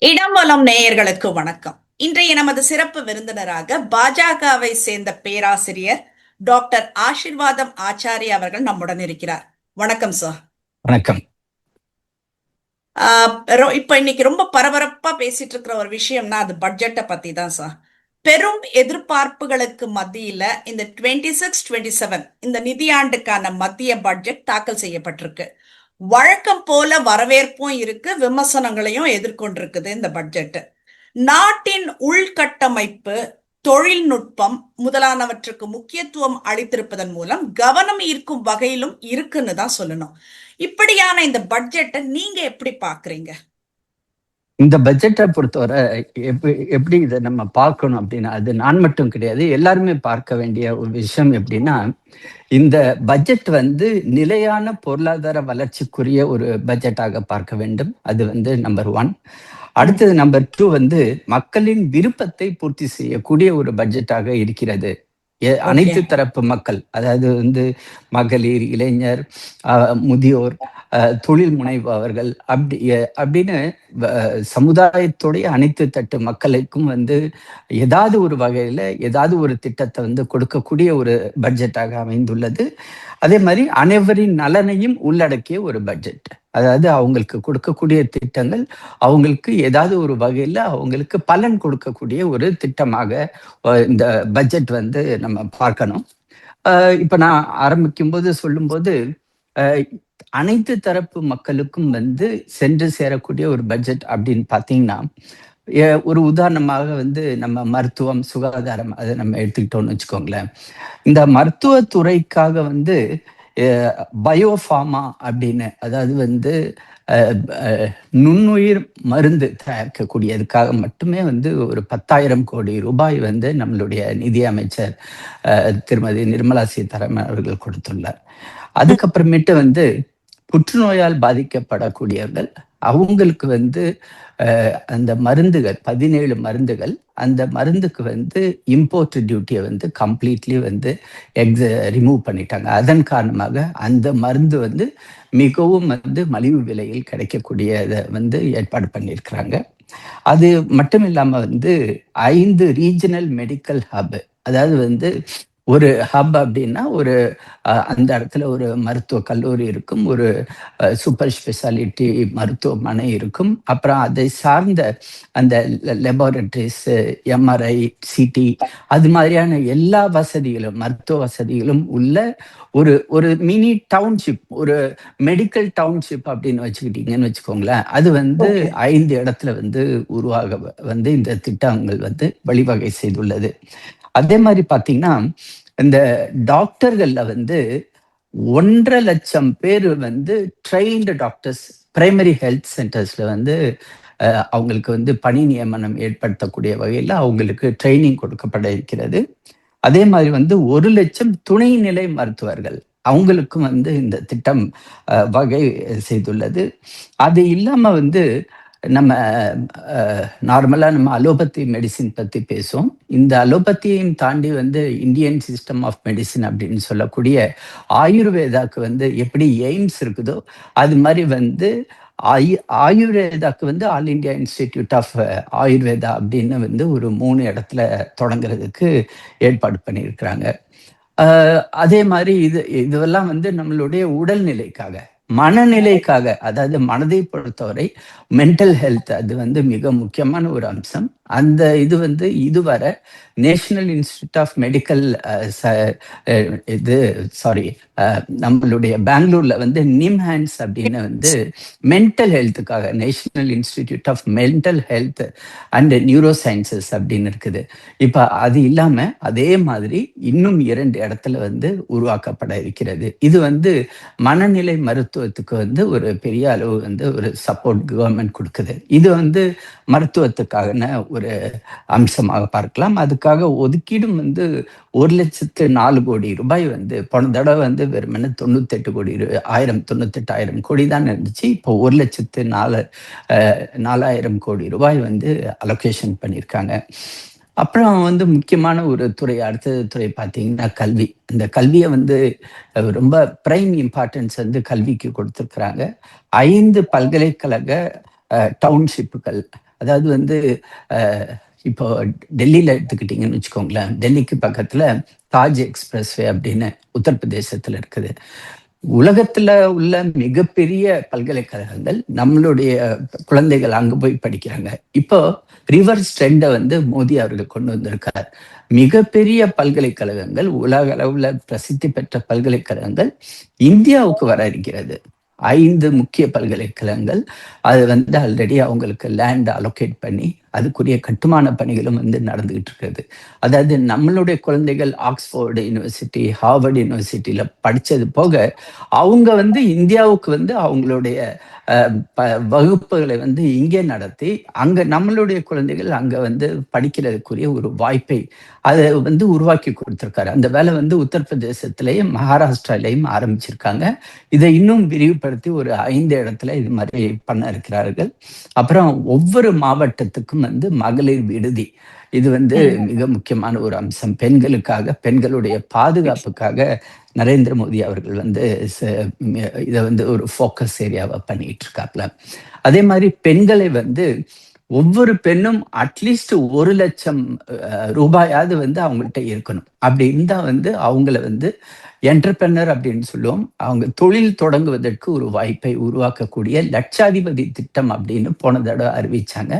இடம்பலம் நேயர்களுக்கு வணக்கம். இன்றைய நமது சிறப்பு விருந்தினராக பாஜகவை சேர்ந்த பேராசிரியர் டாக்டர் ஆசீர்வாதம் ஆச்சாரியா அவர்கள் நம்முடன் இருக்கிறார். வணக்கம் சார். வணக்கம். இப்ப இன்னைக்கு ரொம்ப பரபரப்பா பேசிட்டு இருக்கிற ஒரு விஷயம்னா அது பட்ஜெட்டை பத்தி தான் சார். பெரும் எதிர்பார்ப்புகளுக்கு மத்தியில இந்த 26-27 இந்த நிதியாண்டுக்கான மத்திய பட்ஜெட் தாக்கல் செய்யப்பட்டிருக்கு. வழக்கம் போல வரவேற்பும் இருக்கு, விமர்சனங்களையும் எதிர்கொண்டிருக்குது இந்த பட்ஜெட். நாட்டின் உள்கட்டமைப்பு, தொழில்நுட்பம் முதலானவற்றுக்கு முக்கியத்துவம் அளித்திருப்பதன் மூலம் கவனம் ஈர்க்கும் வகையிலும் இருக்குன்னு தான் சொல்லணும். இப்படியான இந்த பட்ஜெட்டை நீங்க எப்படி பாக்குறீங்க? இந்த பட்ஜெட்டை பொறுத்தவரை எப்படி இதை நம்ம பார்க்கணும் அப்படின்னா, அது நான் மட்டும் கிடையாது, எல்லாருமே பார்க்க வேண்டிய ஒரு விஷயம் எப்படின்னா, இந்த பட்ஜெட் நிலையான பொருளாதார வளர்ச்சிக்குரிய ஒரு பட்ஜெட்டாக பார்க்க வேண்டும். அது நம்பர் 1. அடுத்தது நம்பர் 2 மக்களின் விருப்பத்தை பூர்த்தி செய்யக்கூடிய ஒரு பட்ஜெட்டாக இருக்கிறது. அனைத்து தரப்பு மக்கள், அதாவது மகளிர், இளைஞர், முதியோர், தொழில் முனைபவர்கள் அப்படின்னு சமுதாயத்துடைய அனைத்து தட்டு மக்களுக்கும் ஏதாவது ஒரு வகையில ஏதாவது ஒரு திட்டத்தை கொடுக்கக்கூடிய ஒரு பட்ஜெட்டாக அமைந்துள்ளது. அதே மாதிரி அனைவரின் நலனையும் உள்ளடக்கிய ஒரு பட்ஜெட். அதாவது அவங்களுக்கு கொடுக்கக்கூடிய திட்டங்கள் அவங்களுக்கு ஏதாவது ஒரு வகையில அவங்களுக்கு பலன் கொடுக்கக்கூடிய ஒரு திட்டமாக இந்த பட்ஜெட் நம்ம பார்க்கணும். இப்ப நான் ஆரம்பிக்கும் போது சொல்லும்போது அனைத்து தரப்பு மக்களுக்கும் சென்று சேரக்கூடிய ஒரு பட்ஜெட் அப்படின்னு பாத்தீங்கன்னா, ஒரு உதாரணமாக நம்ம மருத்துவம், சுகாதாரம் அதை நம்ம எடுத்துக்கிட்டோம்னு வச்சுக்கோங்களேன். இந்த மருத்துவத்துறைக்காக பயோஃபார்மா அப்படின்னு, அதாவது நுண்ணுயிர் மருந்து தயாரிக்கக்கூடியதுக்காக மட்டுமே ஒரு 10,000 கோடி ரூபாய் நம்மளுடைய நிதி அமைச்சர் திருமதி நிர்மலா சீதாராமன் அவர்கள் கொடுத்துள்ளார். அதுக்கப்புறமேட்டு புற்றுநோயால் பாதிக்கப்படக்கூடியவர்கள் அவங்களுக்கு அந்த மருந்துகள் 17 மருந்துகள், அந்த மருந்துக்கு இம்போர்ட் டியூட்டியை கம்ப்ளீட்லி ரிமூவ் பண்ணிட்டாங்க. அதன் காரணமாக அந்த மருந்து மிகவும் மலிவு விலையில் கிடைக்கக்கூடியதை ஏற்பாடு பண்ணியிருக்கிறாங்க. அது மட்டும் இல்லாம 5 ரீஜனல் மெடிக்கல் ஹப், அதாவது ஒரு ஹப் அப்படின்னா அந்த இடத்துல ஒரு மருத்துவ கல்லூரி இருக்கும், ஒரு சூப்பர் ஸ்பெஷாலிட்டி மருத்துவமனை இருக்கும், அப்புறம் அதை சார்ந்த அந்த லெபார்டரிஸ், எம்ஆர்ஐ, சிடி, அது மாதிரியான எல்லா வசதிகளும், மருத்துவ வசதிகளும் உள்ள ஒரு மினி டவுன்ஷிப், ஒரு மெடிக்கல் டவுன்ஷிப் அப்படின்னு வச்சுக்கிட்டீங்கன்னு வச்சுக்கோங்களேன். அது 5 இடத்துல உருவாக இந்த திட்டங்கள் வழிவகை செய்துள்ளது. அதே மாதிரி பாத்தீங்கன்னா, இந்த டாக்டர்கள்ல 1.5 லட்சம் பேர் ட்ரெயின்டு டாக்டர்ஸ் பிரைமரி ஹெல்த் சென்டர்ஸ்ல அவங்களுக்கு பணி நியமனம் ஏற்படுத்தக்கூடிய வகையில் அவங்களுக்கு ட்ரைனிங் கொடுக்கப்பட இருக்கிறது. அதே மாதிரி 1 லட்சம் துணைநிலை மருத்துவர்கள் அவங்களுக்கும் இந்த திட்டம் வகை செய்துள்ளது. அது இல்லாம நம்ம நார்மலா நம்ம அலோபதி மெடிசின் பத்தி பேசுவோம். இந்த அலோபதியையும் தாண்டி இந்தியன் சிஸ்டம் ஆஃப் மெடிசின் அப்படின்னு சொல்லக்கூடிய ஆயுர்வேதாக்கு எப்படி எய்ம்ஸ் இருக்குதோ அது மாதிரி ஆயுர்வேதாக்கு all India institute of Ayurveda அப்படின்னு ஒரு 3 இடத்துல தொடங்குறதுக்கு ஏற்பாடு பண்ணியிருக்கிறாங்க. அதே மாதிரி இதுவெல்லாம் நம்மளுடைய உடல்நிலைக்காக, மனநிலைக்காக, அதாவது மனதை பொறுத்தவரை மென்டல் ஹெல்த் அது மிக முக்கியமான ஒரு அம்சம். அந்த இதுவரை நேஷனல் இன்ஸ்டிடியூட் ஆஃப் மெடிக்கல் நம்மளுடைய பெங்களூர்ல நிம்ஹான்ஸ் அப்படின்னு மென்டல் ஹெல்த்துக்காக national institute of mental health and neurosciences அப்படின்னு இருக்குது. இப்ப அது இல்லாம அதே மாதிரி இன்னும் 2 இடத்துல உருவாக்கப்பட இருக்கிறது. இது மனநிலை மருத்துவத்துக்கு ஒரு பெரிய அளவு ஒரு சப்போர்ட் கவர்மெண்ட் கொடுக்குது. இது மருத்துவத்துக்கான ஒரு அம்சமாக பார்க்கலாம். அதுக்காக ஒதுக்கீடும் 1,04 கோடி ரூபாய் போன தடவை வெறுமனே 98,000 கோடி தான் இருந்துச்சு. இப்போ 1,04,000 கோடி ரூபாய் அலோகேஷன் பண்ணியிருக்காங்க. அப்புறம் முக்கியமான ஒரு துறை, அடுத்த துறை பார்த்தீங்கன்னா கல்வி. இந்த கல்வியை ரொம்ப பிரைம் இம்பார்ட்டன்ஸ் கல்விக்கு கொடுத்துருக்குறாங்க. 5 பல்கலைக்கழக டவுன்ஷிப்புகள், அதாவது வந்து அஹ், இப்போ டெல்லியில எடுத்துக்கிட்டீங்கன்னு வச்சுக்கோங்களேன். டெல்லிக்கு பக்கத்துல தாஜ் எக்ஸ்பிரஸ்வே அப்படின்னு உத்தரப்பிரதேசத்துல இருக்குது. உலகத்துல உள்ள மிகப்பெரிய பல்கலைக்கழகங்கள் நம்மளுடைய குழந்தைகள் அங்க போய் படிக்கிறாங்க. இப்போ ரிவர்ஸ் ட்ரெண்டை வந்து மோடி அவர்கள் கொண்டு வந்திருக்கார். மிகப்பெரிய பல்கலைக்கழகங்கள், உலக அளவுல பிரசித்தி பெற்ற பல்கலைக்கழகங்கள் இந்தியாவுக்கு வர இருக்கிறது. 5 முக்கிய பல்கலைக்கழகங்கள் அது வந்து ஆல்ரெடி அவங்களுக்கு லேண்ட் அலோகேட் பண்ணி அதுக்குரிய கட்டுமான பணிகளும் வந்து நடந்துகிட்டு இருக்கிறது. அதாவது நம்மளுடைய குழந்தைகள் ஆக்ஸ்போர்டு யூனிவர்சிட்டி, ஹார்வர்டு யூனிவர்சிட்டியில படிச்சது போக அவங்க வந்து இந்தியாவுக்கு வந்து அவங்களுடைய வகுப்புகளை வந்து இங்கே நடத்தி அங்க நம்மளுடைய குழந்தைகள் அங்க வந்து படிக்கிறதுக்குரிய ஒரு வாய்ப்பை அதை வந்து உருவாக்கி கொடுத்திருக்காரு. அந்த வேலை வந்து உத்தரப்பிரதேசத்திலேயும் மகாராஷ்டிராலையும் ஆரம்பிச்சிருக்காங்க. இதை இன்னும் விரிவுபடுத்தி ஒரு 5 இடத்துல இது மாதிரி பண்ண இருக்கிறார்கள். அப்புறம் ஒவ்வொரு மாவட்டத்துக்கும் வந்து மகளிர் விடுதி, இது வந்து மிக முக்கியமான ஒரு அம்சம். பெண்களுக்காக, பெண்களுடைய பாதுகாப்புக்காக நரேந்திர மோடி அவர்கள் வந்து இதை வந்து ஒரு ஃபோக்கஸ் ஏரியாவை பண்ணிட்டு இருக்காப்ல. அதே மாதிரி பெண்களை வந்து ஒவ்வொரு பெண்ணும் அட்லீஸ்ட் 1,00,000 ரூபாயாவது வந்து அவங்கள்ட்ட இருக்கணும். அப்படி இருந்தா வந்து அவங்கள வந்து என்டர்பிரனர் அப்படின்னு சொல்லுவோம். அவங்க தொழில் தொடங்குவதற்கு ஒரு வாய்ப்பை உருவாக்கக்கூடிய லட்சாதிபதி திட்டம் அப்படின்னு போன தடவை அறிவிச்சாங்க.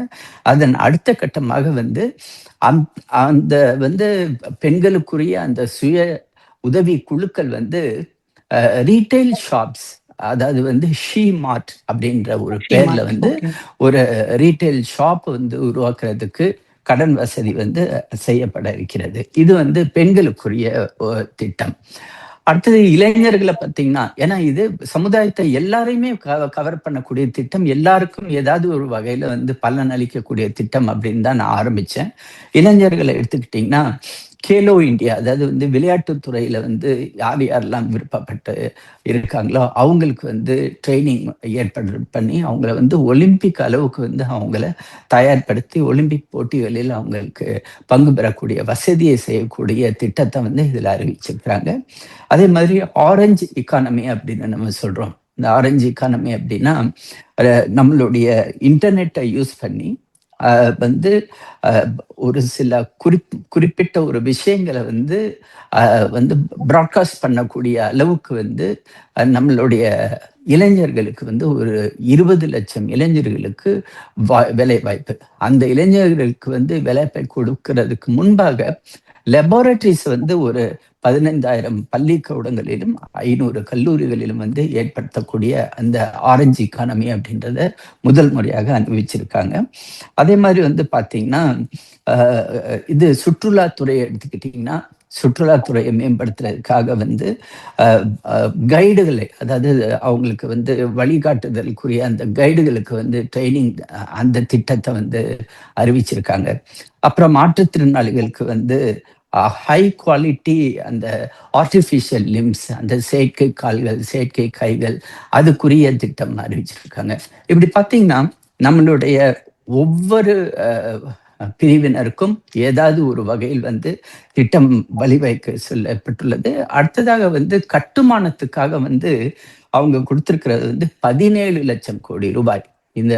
அதன் அடுத்த கட்டமாக வந்து அந்த வந்து பெண்களுக்குரிய அந்த சுய உதவி குழுக்கள் வந்து ரீட்டைல் ஷாப்ஸ், அதாவது வந்து ஷீ மார்ட் அப்படின்ற ஒரு பேர்ல வந்து ஒரு ரீட்டைல் ஷாப் வந்து உருவாக்குறதுக்கு கடன் வசதி வந்து செய்யப்பட இருக்கிறது. இது வந்து பெண்களுக்குரிய திட்டம். அடுத்தது இளைஞர்களை பார்த்தீங்கன்னா, ஏன்னா இது சமுதாயத்தை எல்லாரையுமே கவர் பண்ணக்கூடிய திட்டம், எல்லாருக்கும் ஏதாவது ஒரு வகையில வந்து பலன் அளிக்கக்கூடிய திட்டம் அப்படின்னு தான் நான் ஆரம்பிச்சேன். இளைஞர்களை எடுத்துக்கிட்டிங்கன்னா, கேலோ இந்தியா, அதாவது வந்து விளையாட்டுத் துறையில வந்து யார் யாரெல்லாம் விருப்பப்பட்டு இருக்காங்களோ அவங்களுக்கு வந்து ட்ரைனிங் ஏற்பாடு பண்ணி அவங்கள வந்து ஒலிம்பிக் அளவுக்கு வந்து அவங்கள தயார்படுத்தி ஒலிம்பிக் போட்டிகளில் அவங்களுக்கு பங்கு பெறக்கூடிய வசதியை செய்யக்கூடிய திட்டத்தை வந்து இதில் அறிவிச்சிருக்கிறாங்க. அதே மாதிரி ஆரஞ்சு எக்கானமி அப்படின்னு நம்ம சொல்றோம். இந்த ஆரஞ்சு எக்கானமி அப்படின்னா நம்மளுடைய இன்டர்நெட்டை யூஸ் பண்ணி வந்து ஒரு சில குறிப்பிட்ட ஒரு விஷயங்களை வந்து வந்து ப்ராட்காஸ்ட் பண்ணக்கூடிய அளவுக்கு வந்து நம்மளுடைய இளைஞர்களுக்கு வந்து ஒரு 20 லட்சம் இளைஞர்களுக்கு வேலை வாய்ப்பு. அந்த இளைஞர்களுக்கு வந்து வேலைவாய்ப்பை கொடுக்கறதுக்கு முன்பாக லெபார்டரிஸ் வந்து ஒரு 15,000 பள்ளிக்கூடங்களிலும் 500 கல்லூரிகளிலும் வந்து ஏற்படுத்தக்கூடிய அந்த ஆரஞ்சு எக்கானமி அப்படின்றத முதல் முறையாக அனுபவிச்சிருக்காங்க. அதே மாதிரி வந்து பார்த்தீங்கன்னா, இது சுற்றுலாத்துறையை எடுத்துக்கிட்டிங்கன்னா, சுற்றுலாத்துறையை மேம்படுத்துறதுக்காக வந்து கைடுகளை, அதாவது அவங்களுக்கு வந்து வழிகாட்டுதலுக்குரிய அந்த கைடுகளுக்கு வந்து ட்ரைனிங், அந்த திட்டத்தை வந்து அறிவிச்சிருக்காங்க. அப்புறம் மாற்றுத்திறனாளிகளுக்கு வந்து ஹை குவாலிட்டி அந்த ஆர்டிஃபிஷியல் லிம்ஸ், அந்த செயற்கை கால்கள், செயற்கை கைகள், அதுக்குரிய திட்டம் அறிவிச்சிருக்காங்க. இப்படி பார்த்தீங்கன்னா நம்மளுடைய ஒவ்வொரு பிரிவினருக்கும் ஏதாவது ஒரு வகையில் வந்து திட்டம் வழிவகுக்க சொல்லப்பட்டுள்ளது. அடுத்ததாக வந்து கட்டுமானத்துக்காக வந்து அவங்க கொடுத்திருக்கிறது வந்து 17 லட்சம் கோடி ரூபாய். இந்த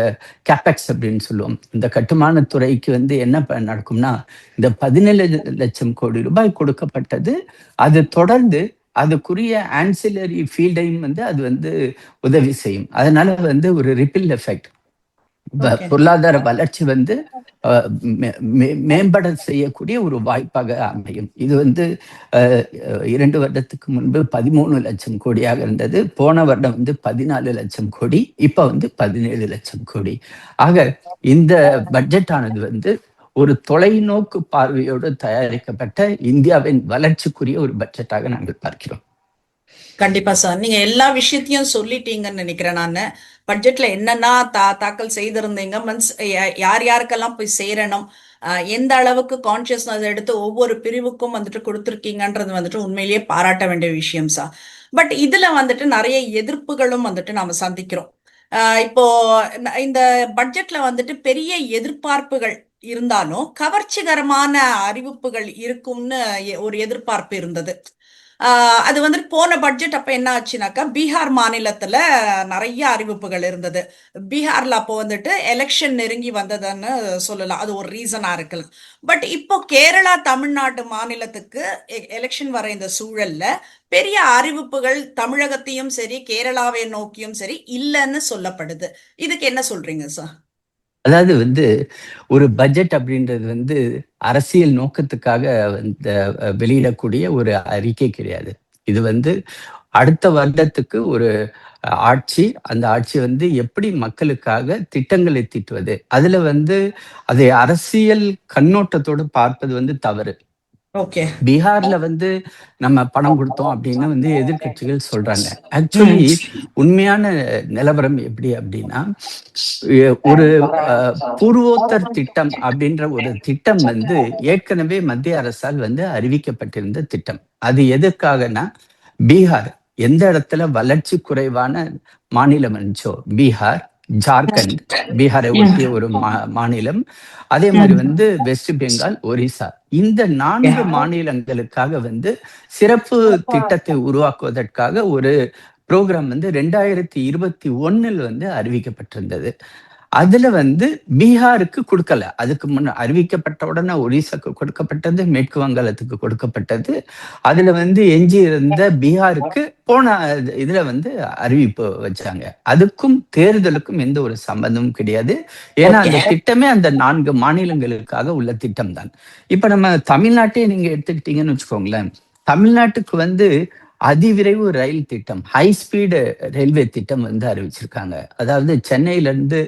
கேபெக்ஸ் அப்படின்னு சொல்லுவோம். இந்த கட்டுமான துறைக்கு வந்து என்ன நடக்கும்னா, இந்த 17 லட்சம் கோடி ரூபாய் கொடுக்கப்பட்டது, அது தொடர்ந்து அதுக்குரிய ஆன்சிலரி ஃபீல்டையும் வந்து அது வந்து உதவி செய்யும். அதனால வந்து ஒரு ரிப்பில் எஃபெக்ட், பொருளாதார வளர்ச்சி வந்து மேம்பட செய்யக்கூடிய ஒரு வாய்ப்பாக அமையும். இது வந்து 2 வருடத்துக்கு முன்பு 13 லட்சம் கோடியாக இருந்தது. போன வருடம் வந்து 14 லட்சம் கோடி, இப்ப வந்து 17 லட்சம் கோடி. ஆக இந்த பட்ஜெட் ஆனது வந்து ஒரு தொலைநோக்கு பார்வையோடு தயாரிக்கப்பட்ட இந்தியாவின் வளர்ச்சிக்குரிய ஒரு பட்ஜெட்டாக நாங்கள் பார்க்கிறோம். கண்டிப்பா சார், நீங்க எல்லா விஷயத்தையும் சொல்லிட்டீங்கன்னு நினைக்கிறேன். நான் பட்ஜெட்ல என்னென்ன தாக்கல் செய்திருந்தீங்க, மீன்ஸ் யார் யாருக்கெல்லாம் போய் சேரணும், எந்த அளவுக்கு கான்சியஸ்னஸ் எடுத்து ஒவ்வொரு பிரிவுக்கும் வந்துட்டு கொடுத்துருக்கீங்கன்றது வந்துட்டு உண்மையிலேயே பாராட்ட வேண்டிய விஷயம் சார். பட் இதுல வந்துட்டு நிறைய எதிர்ப்புகளும் வந்துட்டு நாம சந்திக்கிறோம். இப்போ இந்த பட்ஜெட்ல வந்துட்டு பெரிய எதிர்பார்ப்புகள் இருந்தாலும் கவர்ச்சிகரமான அறிவிப்புகள் இருக்கும்னு ஒரு எதிர்பார்ப்பு இருந்தது. அது வந்துட்டு போன பட்ஜெட் அப்ப என்ன ஆச்சுனாக்கா பீகார் மாநிலத்துல நிறைய அறிவிப்புகள் இருந்தது. பீகார்ல அப்போ வந்துட்டு எலெக்ஷன் நெருங்கி வந்ததுன்னு சொல்லலாம், அது ஒரு ரீசனா இருக்கலாம். பட் இப்போ கேரளா தமிழ்நாடு மாநிலத்துக்கு எலெக்ஷன் வர இந்த சூழல்ல பெரிய அறிவிப்புகள் தமிழகத்தையும் சரி கேரளாவை நோக்கியும் சரி இல்லைன்னு சொல்லப்படுது. இதுக்கு என்ன சொல்றீங்க சார்? அதாவது வந்து ஒரு பட்ஜெட் அப்படின்றது வந்து அரசியல் நோக்கத்துக்காக வந்து வெளியிடக்கூடிய ஒரு அறிக்கை கிடையாது. இது வந்து அடுத்த வருடத்துக்கு ஒரு ஆட்சி, அந்த ஆட்சி வந்து எப்படி மக்களுக்காக திட்டங்களை தீட்டுவது, அதுல வந்து அதை அரசியல் கண்ணோட்டத்தோடு பார்ப்பது வந்து தவறு. ஓகே. பீகார்ல வந்து நம்ம பணம் கொடுத்தோம் அப்படின்னு வந்து எதிர்க்கட்சிகள் சொல்றாங்க. ஆக்சுவலி உண்மையான நிலவரம் எப்படி அப்படின்னா, ஒரு பூர்வோத்தர் திட்டம் அப்படின்ற ஒரு திட்டம் வந்து ஏற்கனவே மத்திய அரசால் வந்து அறிவிக்கப்பட்டிருந்த திட்டம். அது எதற்காகனா, பீகார் எந்த இடத்துல வளர்ச்சி குறைவான மாநிலம் இருந்துச்சோ, பீகார், ஜார்க்கண்ட், பீகாரை ஒட்டிய ஒரு மாநிலம், அதே மாதிரி வந்து வெஸ்ட் பெங்கால், ஒரிசா, இந்த 4 மாநிலங்களுக்காக வந்து சிறப்பு திட்டத்தை உருவாக்குவதற்காக ஒரு புரோகிராம் வந்து 2021 வந்து அறிவிக்கப்பட்டிருந்தது. அதுல வந்து பீகாருக்கு கொடுக்கல. அதுக்கு முன்ன அறிவிக்கப்பட்ட உடனே ஒரிசாக்கு கொடுக்கப்பட்டது, மேற்கு வங்காளத்துக்கு கொடுக்கப்பட்டது. அதுல வந்து எஞ்சி இருந்த பீகாருக்கு போன இதுல வந்து அறிவிப்பு வச்சாங்க. அதுக்கும் தேர்தலுக்கும் எந்த ஒரு சம்பந்தமும் கிடையாது. ஏன்னா அந்த திட்டமே அந்த 4 மாநிலங்களுக்காக உள்ள திட்டம் தான். இப்ப நம்ம தமிழ்நாட்டையே நீங்க எடுத்துக்கிட்டீங்கன்னு வச்சுக்கோங்களேன். தமிழ்நாட்டுக்கு வந்து அதிவிரைவு ரயில் திட்டம், ஹை ஸ்பீடு ரயில்வே திட்டம் வந்து அறிவிச்சிருக்காங்க. அதாவது சென்னையில இருந்து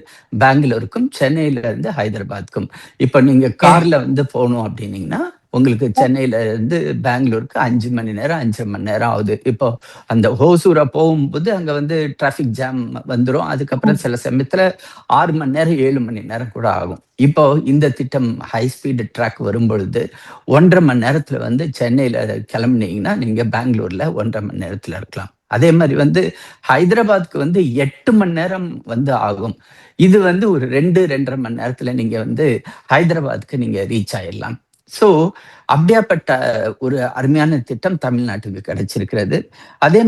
பெங்களூருக்கும், சென்னையில இருந்து ஹைதராபாத்துக்கும். இப்ப நீங்க கார்ல வந்து போகணும் அப்படின்னீங்கன்னா உங்களுக்கு சென்னையில இருந்து பெங்களூருக்கு 5 மணி நேரம், 5.5 மணி நேரம் ஆகுது. இப்போ அந்த ஹோசூரா போகும்போது அங்க வந்து டிராபிக் ஜாம் வந்துடும். அதுக்கப்புறம் சில சமயத்துல 6 மணி நேரம், 7 மணி நேரம் கூட ஆகும். இப்போ இந்த திட்டம் ஹை ஸ்பீடு ட்ராக் வரும்பொழுது 1.5 மணி நேரத்துல வந்து சென்னையில கிளம்புனீங்கன்னா நீங்க பெங்களூர்ல 1.5 மணி நேரத்துல இருக்கலாம். அதே மாதிரி வந்து ஹைதராபாத்துக்கு வந்து 8 மணி நேரம் வந்து ஆகும். இது வந்து ஒரு 2-2.5 மணி நேரத்துல நீங்க வந்து ஹைதராபாத்துக்கு நீங்க ரீச் ஆயிடலாம். ஸோ அப்படியாப்பட்ட ஒரு அருமையான திட்டம் தமிழ்நாட்டுக்கு கிடைச்சிருக்கிறது. அதே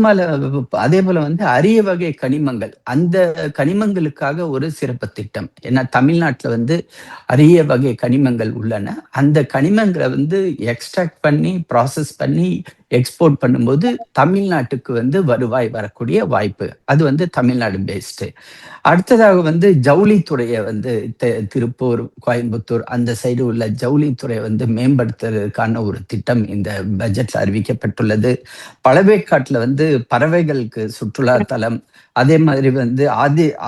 போல வந்து அரிய வகை கனிமங்கள், அந்த கனிமங்களுக்காக ஒரு சிறப்பு திட்டம். ஏன்னா தமிழ்நாட்டுல வந்து அரிய வகை கனிமங்கள் உள்ளன. அந்த கனிமங்களை வந்து எக்ஸ்ட்ராக்ட் பண்ணி ப்ராசஸ் பண்ணி எக்ஸ்போர்ட் பண்ணும்போது தமிழ்நாட்டுக்கு வந்து வருவாய் வரக்கூடிய வாய்ப்பு, அது வந்து தமிழ்நாடு பேஸ்டு. அடுத்ததாக வந்து ஜவுளித்துறையை வந்து திருப்பூர், கோயம்புத்தூர் அந்த சைடு உள்ள ஜவுளித்துறை வந்து மேம்படுத்துறதுக்கான ஒரு திட்டம் இந்த பட்ஜெட்ல அறிவிக்கப்பட்டுள்ளது. பழவேற்காட்டுல வந்து பறவைகளுக்கு சுற்றுலா தலம், அதே மாதிரி வந்து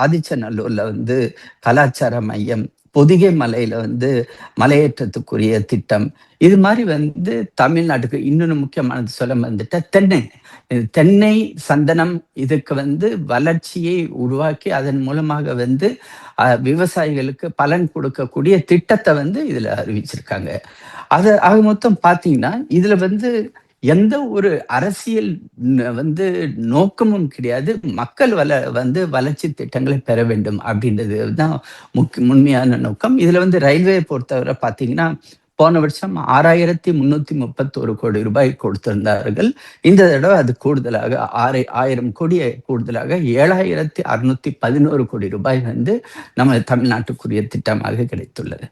ஆதிச்சநல்லூர்ல வந்து கலாச்சார மையம், பொதிகை மலையில வந்து மலையேற்றத்துக்குரிய திட்டம். இது மாதிரி வந்து தமிழ்நாட்டுக்கு இன்னொன்று முக்கியமானது சொல்ல வந்துட்ட தென்னை சந்தனம், இதுக்கு வந்து வளர்ச்சியை உருவாக்கி அதன் மூலமாக வந்து விவசாயிகளுக்கு பலன் கொடுக்கக்கூடிய திட்டத்தை வந்து இதுல அறிவிச்சிருக்காங்க. ஆக மொத்தம் பாத்தீங்கன்னா இதுல வந்து எந்த ஒரு அரசியல் வந்து நோக்கமும் கிடையாது. மக்கள் வளர்ச்சி திட்டங்களை பெற வேண்டும் அப்படின்றது தான் உண்மையான நோக்கம். இதுல வந்து ரயில்வே பொறுத்தவரை பாத்தீங்கன்னா போன வருஷம் 6,331 கோடி ரூபாய் கொடுத்திருந்தார்கள். இந்த தடவை அது கூடுதலாக 1000 கோடியை கூடுதலாக 7,611 கோடி ரூபாய் வந்து நம்ம தமிழ்நாட்டுக்குரிய திட்டமாக கிடைத்துள்ளது.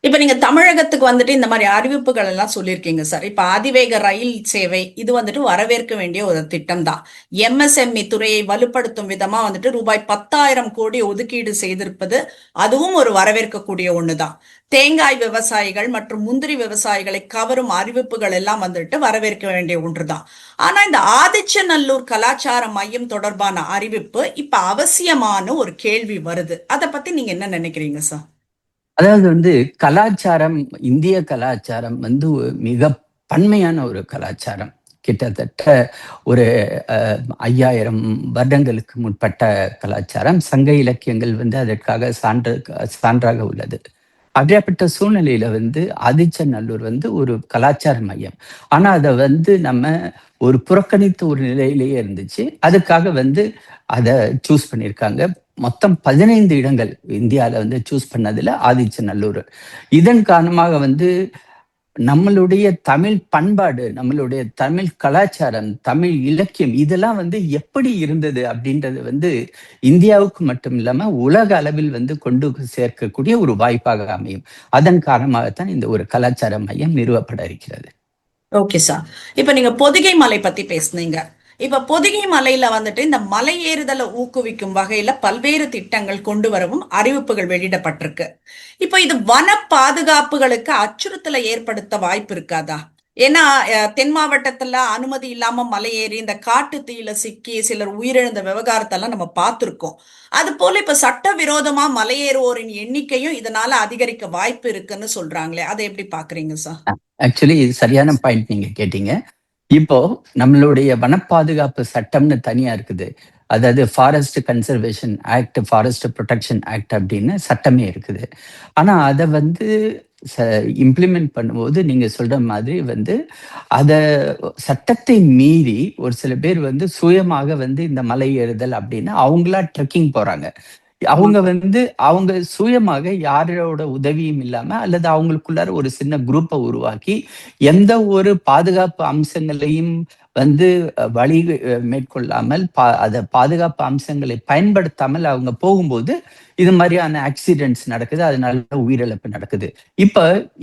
இப்ப நீங்க தமிழகத்துக்கு வந்துட்டு இந்த மாதிரி அறிவிப்புகள் எல்லாம் சொல்லியிருக்கீங்க சார். இப்ப அதிவேக ரயில் சேவை இது வந்துட்டு வரவேற்க வேண்டிய ஒரு திட்டம் தான். எம்எஸ்எம்இ துறையை வலுப்படுத்தும் விதமா வந்துட்டு ரூபாய் 10,000 கோடி ஒதுக்கீடு செய்திருப்பது அதுவும் ஒரு வரவேற்கக்கூடிய ஒண்ணுதான். தேங்காய் விவசாயிகள் மற்றும் முந்திரி விவசாயிகளை கவரும் அறிவிப்புகள் எல்லாம் வந்துட்டு வரவேற்க வேண்டிய ஒன்றுதான். ஆனா இந்த ஆதிச்சநல்லூர் கலாச்சார மையம் தொடர்பான அறிவிப்பு இப்ப அவசியமான ஒரு கேள்வி வருது. அதை பத்தி நீங்க என்ன நினைக்கிறீங்க சார்? அதாவது வந்து கலாச்சாரம், இந்திய கலாச்சாரம் வந்து மிக பன்மையான ஒரு கலாச்சாரம். கிட்டத்தட்ட ஒரு 5,000 வருடங்களுக்கு முற்பட்ட கலாச்சாரம். சங்க இலக்கியங்கள் வந்து அதற்காக சான்றாக உள்ளது. அப்படியாப்பட்ட சூழ்நிலையில வந்து ஆதிச்சநல்லூர் வந்து ஒரு கலாச்சார மையம். ஆனா அதை வந்து நம்ம ஒரு புறக்கணித்த ஒரு நிலையிலேயே இருந்துச்சு. அதுக்காக வந்து அதை சூஸ் பண்ணியிருக்காங்க. மொத்தம் 15 இடங்கள் இந்தியாவில் வந்து சூஸ் பண்ணதுல ஆதிச்சநல்லூர். இதன் காரணமாக வந்து நம்மளுடைய தமிழ் பண்பாடு, நம்மளுடைய தமிழ் கலாச்சாரம், தமிழ் இலக்கியம் இதெல்லாம் வந்து எப்படி இருந்தது அப்படின்றது வந்து இந்தியாவுக்கு மட்டும் இல்லாம உலக அளவில் வந்து கொண்டு சேர்க்கக்கூடிய ஒரு வாய்ப்பாக அமையும். அதன் காரணமாகத்தான் இந்த ஒரு கலாச்சார மையம் நிறுவப்பட இருக்கிறது. Okay sir. இப்ப நீங்க பொதிகை மலை பத்தி பேசுனீங்க. இப்ப பொதிகை மலையில வந்துட்டு இந்த மலை ஏறுதலை ஊக்குவிக்கும் வகையில பல்வேறு திட்டங்கள் கொண்டு வரவும் அறிவிப்புகள் வெளியிடப்பட்டிருக்கு. இப்ப இது வன பாதுகாப்புகளுக்கு அச்சுறுத்தலை ஏற்படுத்த வாய்ப்பு இருக்காதா? ஏன்னா தென் மாவட்டத்துல அனுமதி இல்லாம மலை ஏறி இந்த காட்டு தீயில சிக்கி சிலர் உயிரிழந்த விவகாரத்தெல்லாம் நம்ம பார்த்திருக்கோம். அது போல இப்ப சட்டவிரோதமா மலையேறுவோரின் எண்ணிக்கையும் இதனால அதிகரிக்க வாய்ப்பு இருக்குன்னு சொல்றாங்களே, அதை எப்படி பாக்குறீங்க சார்? ஆக்சுவலி இது சரியான பாயிண்ட் நீங்க கேட்டீங்க. இப்போ நம்மளுடைய வன பாதுகாப்பு சட்டம்னு தனியா இருக்குது. அதாவது forest conservation act, forest protection act அப்படின்னு சட்டமே இருக்குது. ஆனா அதை வந்து இம்ப்ளிமெண்ட் பண்ணும்போது நீங்க சொல்ற மாதிரி வந்து அத சட்டத்தை மீறி ஒரு சில பேர் வந்து சுயமாக வந்து இந்த மலை ஏறுதல் அப்படின்னு அவங்களா ட்ரெக்கிங் போறாங்க. அவங்க வந்து அவங்க சுயமாக யாரோட உதவியும் இல்லாம அல்லது அவங்களுக்குள்ளார ஒரு சின்ன குரூப்பை உருவாக்கி எந்த ஒரு பாதுகாப்பு அம்சங்களையும் வந்து வழி மேற்கொள்ளாமல் அத பாதுகாப்பு அம்சங்களை பயன்படுத்தாமல் அவங்க போகும்போது இது மாதிரியான ஆக்சிடென்ட்ஸ் நடக்குது, அதனால உயிரிழப்பு நடக்குது.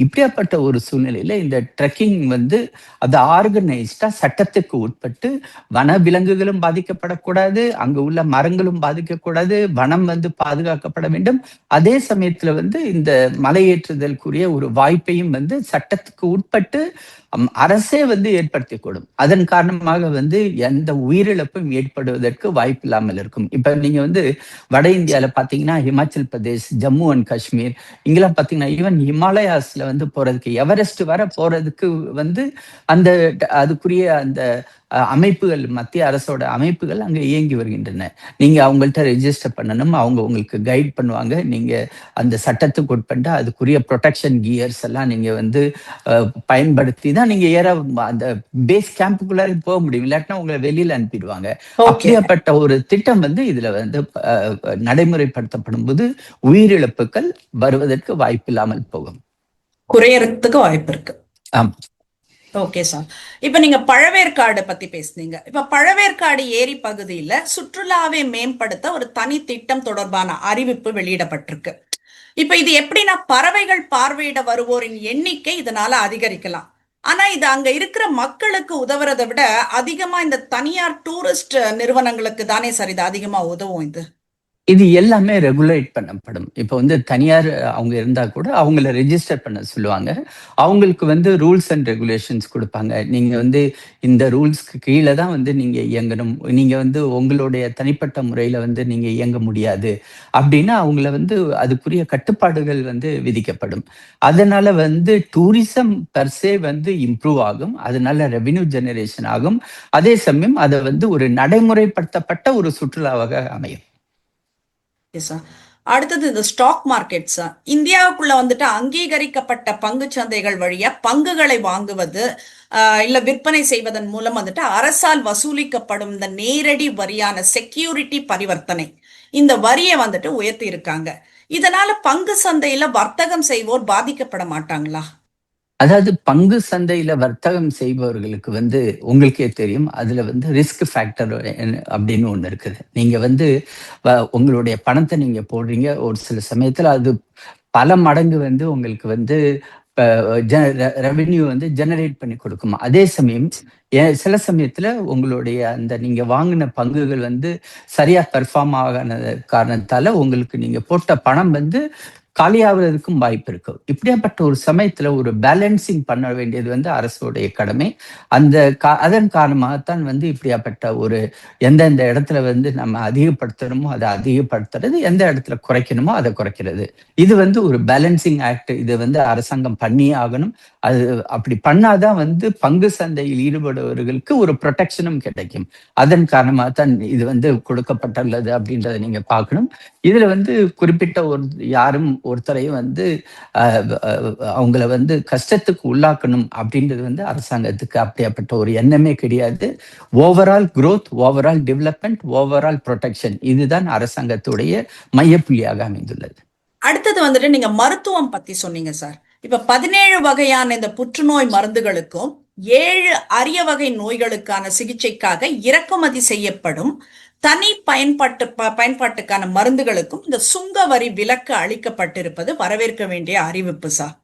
இப்படியாப்பட்ட ஒரு சூழ்நிலையில இந்த ட்ரெக்கிங் வந்து அது ஆர்கனைஸ்டா சட்டத்துக்கு உட்பட்டு வன விலங்குகளும் பாதிக்கப்படக்கூடாது, அங்க உள்ள மரங்களும் பாதிக்கக்கூடாது, வனம் வந்து பாதுகாக்கப்பட வேண்டும். அதே சமயத்துல வந்து இந்த மலையேற்றுதலுக்குரிய ஒரு வாய்ப்பையும் வந்து சட்டத்துக்கு உட்பட்டு அரசே வந்து ஏற்படுத்திக்கூடும். அதன் காரணமாக வந்து எந்த உயிரிழப்பும் ஏற்படுவதற்கு வாய்ப்பு இல்லாமல் இருக்கும். இப்ப நீங்க வந்து வட இந்தியால பாத்தீங்கன்னா ஹிமாச்சல் பிரதேஷ், ஜம்மு அண்ட் காஷ்மீர் இங்கெல்லாம் பாத்தீங்கன்னா ஈவன் ஹிமாலயாஸ்ல வந்து போறதுக்கு எவரெஸ்ட் வர போறதுக்கு வந்து அந்த அதுக்குரிய அந்த அமைப்புகள், மத்திய அரசோட அமைப்புகள் அங்க இயங்கி வருகின்றன. நீங்க அவங்கள்ட்ட ரெஜிஸ்டர் பண்ணணும், அவங்க உங்களுக்கு கைட் பண்ணுவாங்க. நீங்க அந்த சட்டத்துக்கு உட்பட்டு அதுக்குரிய ப்ரொடெக்ஷன் கியர்ஸ் எல்லாம் நீங்க வந்து பயன்படுத்தி தான் நீங்க அந்த பேஸ் கேம்புக்குள்ளார போக முடியும். இல்லாட்டினா உங்களை வெளியில அனுப்பிடுவாங்க. அப்படியாப்பட்ட ஒரு திட்டம் வந்து இதுல வந்து நடைமுறைப்படுத்தப்படும் போது உயிரிழப்புகள் வருவதற்கு வாய்ப்பு இல்லாமல் போகும், குறையறதுக்கு வாய்ப்பு இருக்கு. ஆமா. Okay sir. இப்ப நீங்க பழவேற்காடு பத்தி பேசுனீங்க. இப்ப பழவேற்காடு ஏரி பகுதியில சுற்றுலாவை மேம்படுத்த ஒரு தனி திட்டம் தொடர்பான அறிவிப்பு வெளியிடப்பட்டிருக்கு. இப்ப இது எப்படின்னா பறவைகள் பார்வையிட வருவோரின் எண்ணிக்கை இதனால அதிகரிக்கலாம். ஆனா இது அங்க இருக்கிற மக்களுக்கு உதவுறதை விட அதிகமா இந்த தனியார் டூரிஸ்ட் நிறுவனங்களுக்கு தானே சார் இது அதிகமா உதவும். இது எல்லாமே ரெகுலேட் பண்ணப்படும். இப்போ வந்து தனியார் அவங்க இருந்தா கூட அவங்கள ரெஜிஸ்டர் பண்ண சொல்லுவாங்க. அவங்களுக்கு வந்து ரூல்ஸ் அண்ட் ரெகுலேஷன்ஸ் கொடுப்பாங்க. நீங்க வந்து இந்த ரூல்ஸ்க்கு கீழே தான் வந்து நீங்க இயங்கணும், நீங்க வந்து உங்களுடைய தனிப்பட்ட முறையில வந்து நீங்க இயங்க முடியாது அப்படின்னு அவங்கள வந்து அதுக்குரிய கட்டுப்பாடுகள் வந்து விதிக்கப்படும். அதனால வந்து டூரிசம் பர்சே வந்து இம்ப்ரூவ் ஆகும், அதனால ரெவென்யூ ஜெனரேஷன் ஆகும். அதே சமயம் அதை வந்து ஒரு நடைமுறைப்படுத்தப்பட்ட ஒரு சுற்றுலாவாக அமையும். அடுத்தது இந்த ஸ்டாக் மார்க்கெட்ஸ். இந்தியாவுக்குள்ள வந்துட்டு அங்கீகரிக்கப்பட்ட பங்கு சந்தைகள் வழியா பங்குகளை வாங்குவது இல்ல விற்பனை செய்வதன் மூலம் வந்துட்டு அரசால் வசூலிக்கப்படும் இந்த நேரடி வரியான செக்யூரிட்டி பரிவர்த்தனை, இந்த வரியை வந்துட்டு உயர்த்தி இருக்காங்க. இதனால பங்கு சந்தையில வர்த்தகம் செய்வோர் பாதிக்கப்பட மாட்டாங்களா? அதாவது பங்கு சந்தையில வர்த்தகம் செய்பவர்களுக்கு வந்து உங்களுக்கே தெரியும், அதுல வந்து ரிஸ்க் ஃபேக்டர் அப்படின்னு ஒண்ணு இருக்குது. நீங்க வந்து உங்களுடைய பணத்தை நீங்க போடுறீங்க, ஒரு சில சமயத்துல அது பல மடங்கு வந்து உங்களுக்கு வந்து ரெவென்யூ வந்து ஜெனரேட் பண்ணி கொடுக்கும். அதே சமயம் சில சமயத்துல உங்களுடைய அந்த நீங்க வாங்கின பங்குகள் வந்து சரியா பெர்ஃபார்ம் ஆகாத காரணத்தால உங்களுக்கு நீங்க போட்ட பணம் வந்து காலியாகிறதுக்கும் வாய்ப்பு இருக்கு. இப்படியாப்பட்ட ஒரு சமயத்துல ஒரு பேலன்சிங் பண்ண வேண்டியது வந்து அரசுடைய கடமை. அதன் காரணமாகத்தான் வந்து இப்படியாப்பட்ட ஒரு எந்தெந்த இடத்துல வந்து நம்ம அதிகப்படுத்தணுமோ அதை அதிகப்படுத்துறது, எந்த இடத்துல குறைக்கணுமோ அதை குறைக்கிறது. இது வந்து ஒரு பேலன்சிங் ஆக்ட். இது வந்து அரசாங்கம் பண்ணியே ஆகணும். அது அப்படி பண்ணாதான் வந்து பங்கு சந்தையில் ஈடுபடுபவர்களுக்கு ஒரு ப்ரொடெக்ஷனும் கிடைக்கும். அதன் காரணமாகத்தான் இது வந்து கொடுக்கப்பட்டுள்ளது அப்படின்றத நீங்க பார்க்கணும். இதுல வந்து குறிப்பிட்ட யாரும் ஒருத்தரையும் வந்து அவங்கள வந்து கஷ்டத்துக்கு உள்ளாக்கணும் அப்படின்றது வந்து அரசாங்கத்துக்கு அப்படியாப்பட்ட ஒரு எண்ணமே கிடையாது. Overall growth, overall development, overall protection, இதுதான் அரசாங்கத்துடைய மையப்புள்ளியாக அமைந்துள்ளது. அடுத்தது வந்துட்டு நீங்க மருத்துவம் பத்தி சொன்னீங்க சார். இப்ப 17 வகையான இந்த புற்றுநோய் மருந்துகளுக்கும் 7 அரிய வகை நோய்களுக்கான சிகிச்சைக்காக இறக்குமதி செய்யப்படும் தனி பயன்பாட்டுக்கான மருந்துகளுக்கும் இந்த சுங்க வரி விலக்கு அளிக்கப்பட்டிருப்பது வரவேற்க வேண்டிய அறிவிப்பு சார்.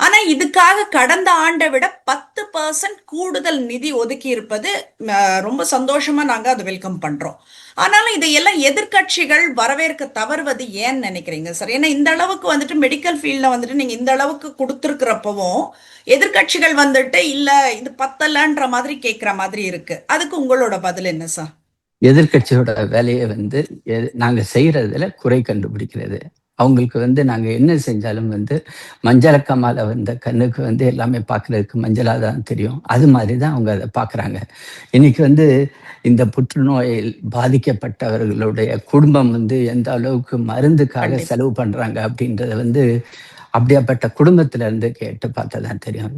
ஆனா இதுக்காக கடந்த ஆண்டை விட 10% கூடுதல் நிதி ஒதுக்கி இருப்பது ரொம்ப சந்தோஷமா நாங்க அதை வெல்கம் பண்றோம். ஆனாலும் இதையெல்லாம் எதிர்க்கட்சிகள் வரவேற்க தவறுவது ஏன்னு நினைக்கிறீங்க சார்? ஏன்னா இந்த அளவுக்கு வந்துட்டு மெடிக்கல் ஃபீல்ட்ல வந்துட்டு நீங்க இந்த அளவுக்கு கொடுத்துருக்கிறப்பவும் எதிர்க்கட்சிகள் வந்துட்டு இல்ல இது பத்தலன்ற மாதிரி கேட்கிற மாதிரி இருக்கு. அதுக்கு உங்களோட பதில் என்ன சார்? எதிர்க்கட்சியோட வேலையை வந்து நாங்க செய்யறதுல குறை கண்டுபிடிக்கிறது. அவங்களுக்கு வந்து நாங்க என்ன செஞ்சாலும் வந்து மஞ்சளக்கமால வந்த கண்ணுக்கு வந்து எல்லாமே பார்க்கறதுக்கு மஞ்சளா தான் தெரியும். அது மாதிரி தான் அவங்க அதை பார்க்குறாங்க. இன்னைக்கு வந்து இந்த புற்றுநோயில் பாதிக்கப்பட்டவர்களுடைய குடும்பம் வந்து எந்த அளவுக்கு மருந்துக்காக செலவு பண்றாங்க அப்படின்றத வந்து அப்படியாப்பட்ட குடும்பத்துல இருந்து கேட்டு பார்த்தா தான் தெரியும்.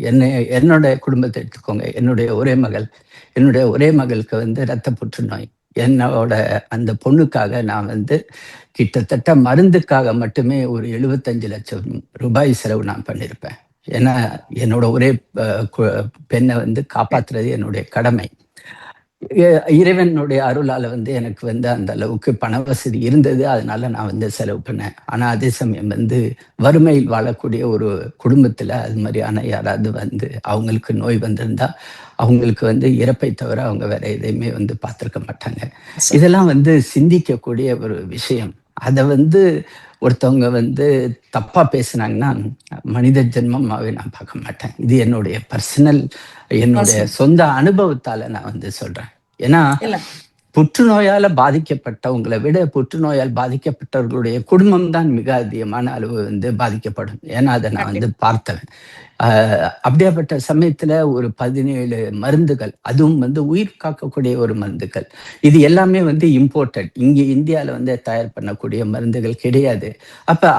என்னோட குடும்பத்தை எடுத்துக்கோங்க. என்னுடைய ஒரே மகளுக்கு வந்து இரத்த புற்றுநோய். என்னோட அந்த பொண்ணுக்காக நான் வந்து கிட்டத்தட்ட மருந்துக்காக மட்டுமே ஒரு 75 லட்சம் ரூபாய் செலவு நான் பண்ணியிருப்பேன். ஏன்னா என்னோட ஒரே பெண்ணை வந்து காப்பாத்துறது என்னுடைய கடமை. இறைவனுடைய அருளால வந்து எனக்கு வந்து அந்த அளவுக்கு பண வசதி இருந்தது. அதனால நான் வந்து செலவு பண்ணேன். ஆனா அதே சமயம் வந்து வறுமையில் வாழக்கூடிய ஒரு குடும்பத்துல அது மாதிரியான யாராவது வந்து அவங்களுக்கு நோய் வந்திருந்தா அவங்களுக்கு வந்து இறப்பை தவிர அவங்க வேற எதையுமே வந்து பார்த்திருக்க மாட்டாங்க. இதெல்லாம் வந்து சிந்திக்கக்கூடிய ஒரு விஷயம். அதை வந்து ஒருத்தவங்க வந்து தப்பா பேசுனாங்கன்னா மனித ஜென்மமாவே நான் பார்க்க மாட்டேன். இது என்னுடைய பர்சனல், என்னுடைய சொந்த அனுபவத்தால நான் வந்து சொல்றேன். ஏன்னா புற்றுநோயால பாதிக்கப்பட்டவங்களை விட புற்றுநோயால் பாதிக்கப்பட்டவர்களுடைய குடும்பம் தான் மிக அதிகமான அளவு வந்து பாதிக்கப்படும். ஏன்னா அதை நான் வந்து பார்த்தேன். அப்படியாப்பட்ட சமயத்துல ஒரு 17 மருந்துகள், அதுவும் வந்து உயிர் காக்கக்கூடிய ஒரு மருந்துகள், இது எல்லாமே வந்து இம்போர்ட்டட். இங்க இந்தியால வந்து தயார் பண்ணக்கூடிய மருந்துகள் கிடையாது. அப்ப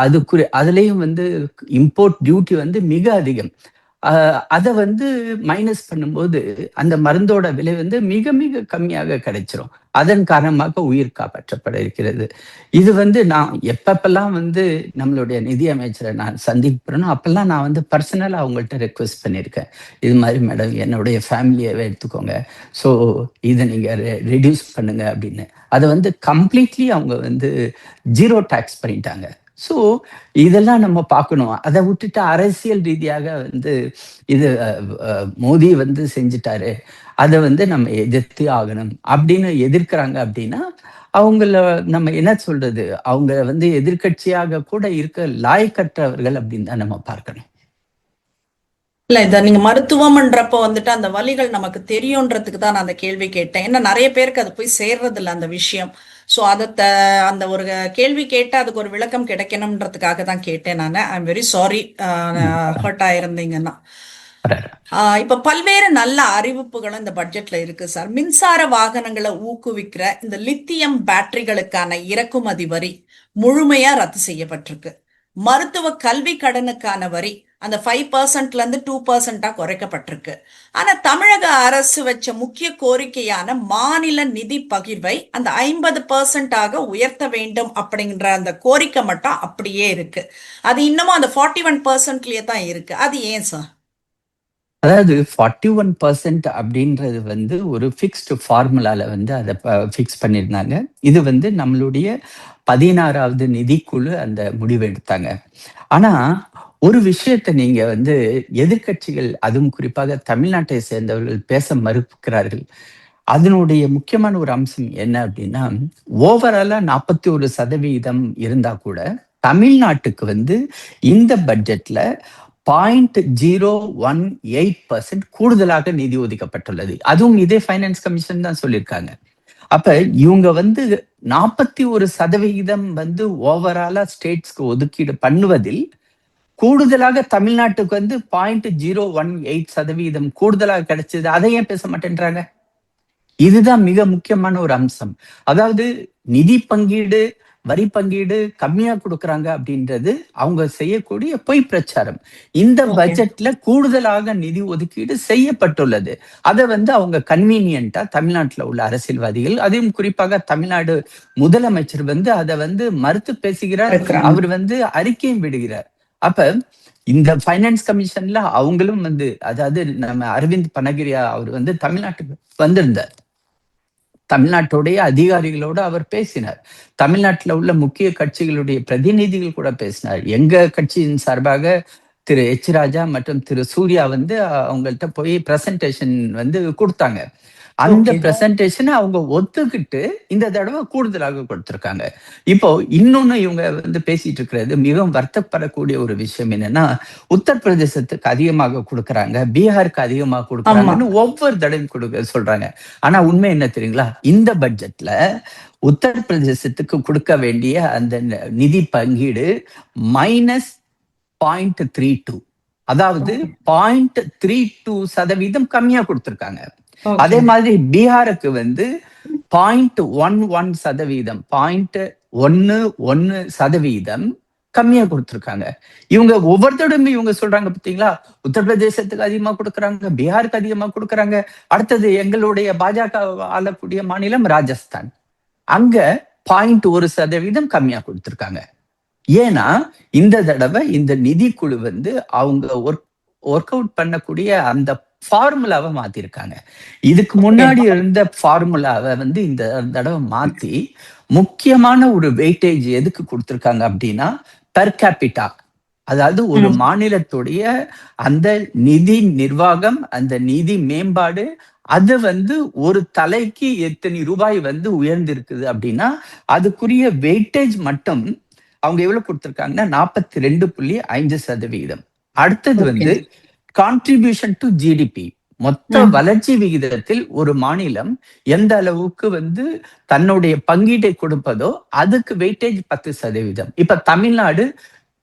அதுலயும் வந்து இம்போர்ட் டியூட்டி வந்து மிக அதிகம். அதை வந்து மைனஸ் பண்ணும்போது அந்த மருந்தோட விலை வந்து மிக மிக கம்மியாக கிடைச்சிரும். அதன் காரணமாக உயிர் காப்பாற்றப்பட இருக்கிறது. இது வந்து நான் எப்பப்பெல்லாம் வந்து நம்மளுடைய நிதி அமைச்சரை நான் சந்திக்கிறேனோ அப்பெல்லாம் நான் வந்து பர்சனலா அவங்கள்ட்ட ரெக்வெஸ்ட் பண்ணியிருக்கேன். இது மாதிரி மேடம் என்னுடைய ஃபேமிலியவே எடுத்துக்கோங்க, ஸோ இதை நீங்க ரெடியூஸ் பண்ணுங்க அப்படின்னு. அதை வந்து கம்ப்ளீட்லி அவங்க வந்து 0 டேக்ஸ் பண்ணிட்டாங்க. ஸோ இதெல்லாம் நம்ம பார்க்கணும். அதை விட்டுட்டு அரசியல் ரீதியாக வந்து இது மோடி வந்து செஞ்சுட்டாரு, அதை வந்து நம்ம எதிர்த்து ஆகணும் அப்படின்னு எதிர்க்கிறாங்க. அப்படின்னா அவங்கள நம்ம என்ன சொல்றது, அவங்க வந்து எதிர்கட்சியாக கூட இருக்க லாயக்கற்றவர்கள் அப்படின்னு தான் நம்ம பார்க்கணும். இல்ல இத நீங்க மருத்துவம்ன்றப்ப வந்துட்டு அந்த வலிகள் நமக்கு தெரியும்ன்றதுக்கு தான் நான் அந்த கேள்வி கேட்டேன். ஏன்னா நிறைய பேருக்கு அது போய் சேர்றது இல்லை அந்த விஷயம். ஸோ அந்த ஒரு கேள்வி கேட்டு அதுக்கு ஒரு விளக்கம் கிடைக்கணும்ன்றதுக்காக தான் கேட்டேன் நான். I am very sorry hurt ஆயிருந்தீங்கன்னா. இப்ப பல்வேறு நல்ல அறிவிப்புகளும் இந்த பட்ஜெட்ல இருக்கு சார். மின்சார வாகனங்களை ஊக்குவிக்கிற இந்த லித்தியம் பேட்டரிகளுக்கான இறக்குமதி வரி முழுமையா ரத்து செய்யப்பட்டிருக்கு. மருத்துவ கல்வி கடனுக்கான வரி அந்த 5%ல இருந்து 2%ஆ குறைக்கப்பட்டிருக்கு. ஆனா தமிழக அரசு வச்ச முக்கிய கோரிக்கையான மாநில நிதி பகிர்வை அந்த 50%ஆக உயர்த்த வேண்டும் அப்படிங்கிற அந்த கோரிக்கை மட்டும் அப்படியே இருக்கு. அது இன்னமும் அந்த 41%லயே தான் இருக்கு. அது ஏன் சார்? அதாவது 41% அப்படின்றது வந்து ஒரு ஃபிக்ஸ்டு ஃபார்முலால வந்து அதை ஃபிக்ஸ் பண்ணியிருந்தாங்க. இது வந்து நம்மளுடைய 16வது நிதிக்குழு அந்த முடிவு எடுத்தாங்க. ஆனா ஒரு விஷயத்தை நீங்க வந்து எதிர்கட்சிகள், அதுவும் குறிப்பாக தமிழ்நாட்டை சேர்ந்தவர்கள் பேச மறுக்கிறார்கள். அதனுடைய முக்கியமான ஒரு அம்சம் என்ன அப்படின்னா, ஓவராலா 41% இருந்தா கூட தமிழ்நாட்டுக்கு வந்து இந்த பட்ஜெட்ல 0.018% கூடுதலாக நிதி ஒதுக்கப்பட்டுள்ளது. அதுவும் இதே ஃபைனான்ஸ் கமிஷன் தான் சொல்லியிருக்காங்க. அப்ப இவங்க வந்து 41% வந்து ஓவராலா ஸ்டேட்ஸ்க்கு ஒதுக்கீடு பண்ணுவதில் கூடுதலாக தமிழ்நாட்டுக்கு வந்து 0.018% கூடுதலாக கிடைச்சது. அதை ஏன் பேச மாட்டேன்றாங்க? இதுதான் மிக முக்கியமான ஒரு அம்சம். அதாவது நிதி பங்கீடு, வரி பங்கீடு கம்மியா கொடுக்கறாங்க அப்படின்றது அவங்க செய்யக்கூடிய பொய் பிரச்சாரம். இந்த பட்ஜெட்ல கூடுதலாக நிதி ஒதுக்கீடு செய்யப்பட்டுள்ளது. அதை வந்து அவங்க கன்வீனியன்ட்டா தமிழ்நாட்டில் உள்ள அரசியல்வாதிகள், அதையும் குறிப்பாக தமிழ்நாடு முதலமைச்சர் வந்து அதை வந்து மறுத்து பேசுகிறார். அவர் வந்து அறிக்கையும் விடுகிறார். அப்ப இந்த ஃபைனான்ஸ் கமிஷன்ல அவங்களும் வந்து, அதாவது நம்ம அரவிந்த் பனகிரியா அவர் வந்து தமிழ்நாட்டுக்கு வந்திருந்தார். தமிழ்நாட்டுடைய அதிகாரிகளோடு அவர் பேசினார். தமிழ்நாட்டில் உள்ள முக்கிய கட்சிகளுடைய பிரதிநிதிகள் கூட பேசினார். எங்க கட்சியின் சார்பாக திரு எச் ராஜா மற்றும் திரு சூர்யா வந்து அவங்கள்ட்ட போய் பிரசன்டேஷன் வந்து கொடுத்தாங்க. அந்த பிரசன்டேஷனை அவங்க ஒத்துக்கிட்டு இந்த தடவை கூடுதலாக கொடுத்திருக்காங்க. இப்போ இன்னொன்னு இவங்க வந்து பேசிட்டு இருக்கிறது மிகவும் வருத்தப்படக்கூடிய ஒரு விஷயம் என்னன்னா, உத்தரப்பிரதேசத்துக்கு அதிகமாக கொடுக்கறாங்க, பீகாருக்கு அதிகமாக கொடுக்கறாங்கன்னு ஒவ்வொரு தடவையும் கொடுக்க சொல்றாங்க. ஆனா உண்மை என்ன தெரியுங்களா? இந்த பட்ஜெட்ல உத்தரப்பிரதேசத்துக்கு கொடுக்க வேண்டிய அந்த நிதி பங்கீடு -0.32, அதாவது 0.32% கம்மியா கொடுத்திருக்காங்க. அதே மாதிரி பீகாருக்கு வந்து 0.11%, 0.11% கம்மியா கொடுத்திருக்காங்க. இவங்க ஒவ்வொருத்தருமே இவங்க சொல்றாங்க பாத்தீங்களா, உத்தரப்பிரதேசத்துக்கு அதிகமா கொடுக்கறாங்க, பீகாருக்கு அதிகமா கொடுக்கறாங்க. அடுத்தது எங்களுடைய பாஜக ஆளக்கூடிய மாநிலம் ராஜஸ்தான், அங்க 0.1% கம்மியா கொடுத்திருக்காங்க. ஏன்னா இந்த தடவை இந்த நிதிக்குழு வந்து அவங்க ஒர்க் அவுட் பண்ணக்கூடிய அந்த ஃபார்முலாவை மாத்திருக்காங்க. இதுக்கு முன்னாடி இருந்த ஃபார்முலாவை வந்து இந்த தடவை மாத்தி முக்கியமான ஒரு வெயிட்டேஜ் எதுக்கு கொடுத்திருக்காங்க அப்படின்னா, பெர் கேபிட்டா, அதாவது ஒரு மாநிலத்துடைய அந்த நிதி நிர்வாகம், அந்த நிதி மேம்பாடு, அது வந்து ஒரு தலைக்கு எத்தனை ரூபாய் வந்து உயர்ந்திருக்குது அப்படின்னா அதுக்குரிய வெயிட்டேஜ் மட்டும் அவங்க எவ்வளவு கொடுத்திருக்காங்கன்னா 42.5%. அடுத்தது வந்து கான்ட்ரிபியூஷன் டு ஜிடிபி, மொத்த வளர்ச்சி விகிதத்தில் ஒரு மாநிலம் எந்த அளவுக்கு வந்து தன்னுடைய பங்கீட்டை கொடுப்பதோ அதுக்கு வெயிட்டேஜ் 10%. இப்ப தமிழ்நாடு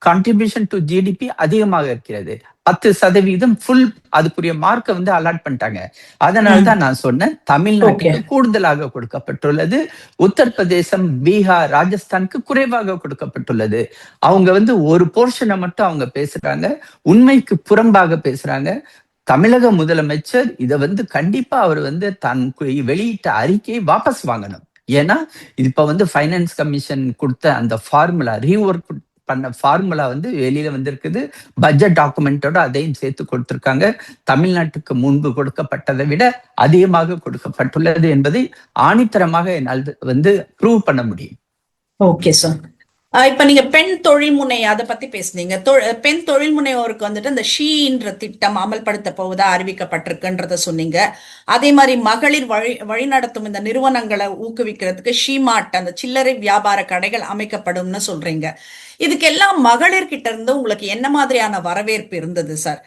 கான்ட்ரிபியூஷன் டு ஜிடிபி அதிகமாக இருக்கிறது, 10% ஃபுல் அதுக்குரிய மார்க்கை வந்து அலாட் பண்ணிட்டாங்க. அதனால்தான் நான் சொன்னேன் தமிழ்நாட்டுக்கு கூடுதலாக கொடுக்கப்பட்டுள்ளது, உத்தரப்பிரதேசம், பீகார், ராஜஸ்தானுக்கு குறைவாக கொடுக்கப்பட்டுள்ளது. அவங்க வந்து ஒரு போர்ஷனை மட்டும் அவங்க பேசுறாங்க, உண்மைக்கு புறம்பாக பேசுறாங்க. தமிழக முதலமைச்சர் இதை வந்து கண்டிப்பா அவர் வந்து தன் வெளியிட்ட அறிக்கையை வாபஸ் வாங்கணும். ஏன்னா இப்ப வந்து ஃபைனான்ஸ் கமிஷன் கொடுத்த அந்த ஃபார்முலா, ரீஒர்க் பண்ண ஃபார்முலா வந்து வெளியில வந்திருக்குது. பட்ஜெட் டாக்குமெண்டோட அதையும் சேர்த்து கொடுத்திருக்காங்க. தமிழ்நாட்டுக்கு முன்பு கொடுக்கப்பட்டதை விட அதிகமாக கொடுக்கப்பட்டுள்ளது என்பதை ஆணித்தரமாக என்னால் வந்து ப்ரூவ் பண்ண முடியும். Okay sir. இப்ப நீங்க பெண் தொழில்முனை அதை பத்தி பேசுனீங்க. பெண் தொழில்முனைவோருக்கு வந்துட்டு இந்த ஷீன்ற திட்டம் அமல்படுத்த போவதா அறிவிக்கப்பட்டிருக்குன்றத சொன்னீங்க. அதே மாதிரி மகளிர் வழிநடத்தும் இந்த நிறுவனங்களை ஊக்குவிக்கிறதுக்கு ஷீமார்ட், அந்த சில்லறை வியாபார கடைகள் அமைக்கப்படும்னு சொல்றீங்க. இதுக்கெல்லாம் மகளிர் கிட்ட இருந்து உங்களுக்கு என்ன மாதிரியான வரவேற்பு இருந்தது சார்?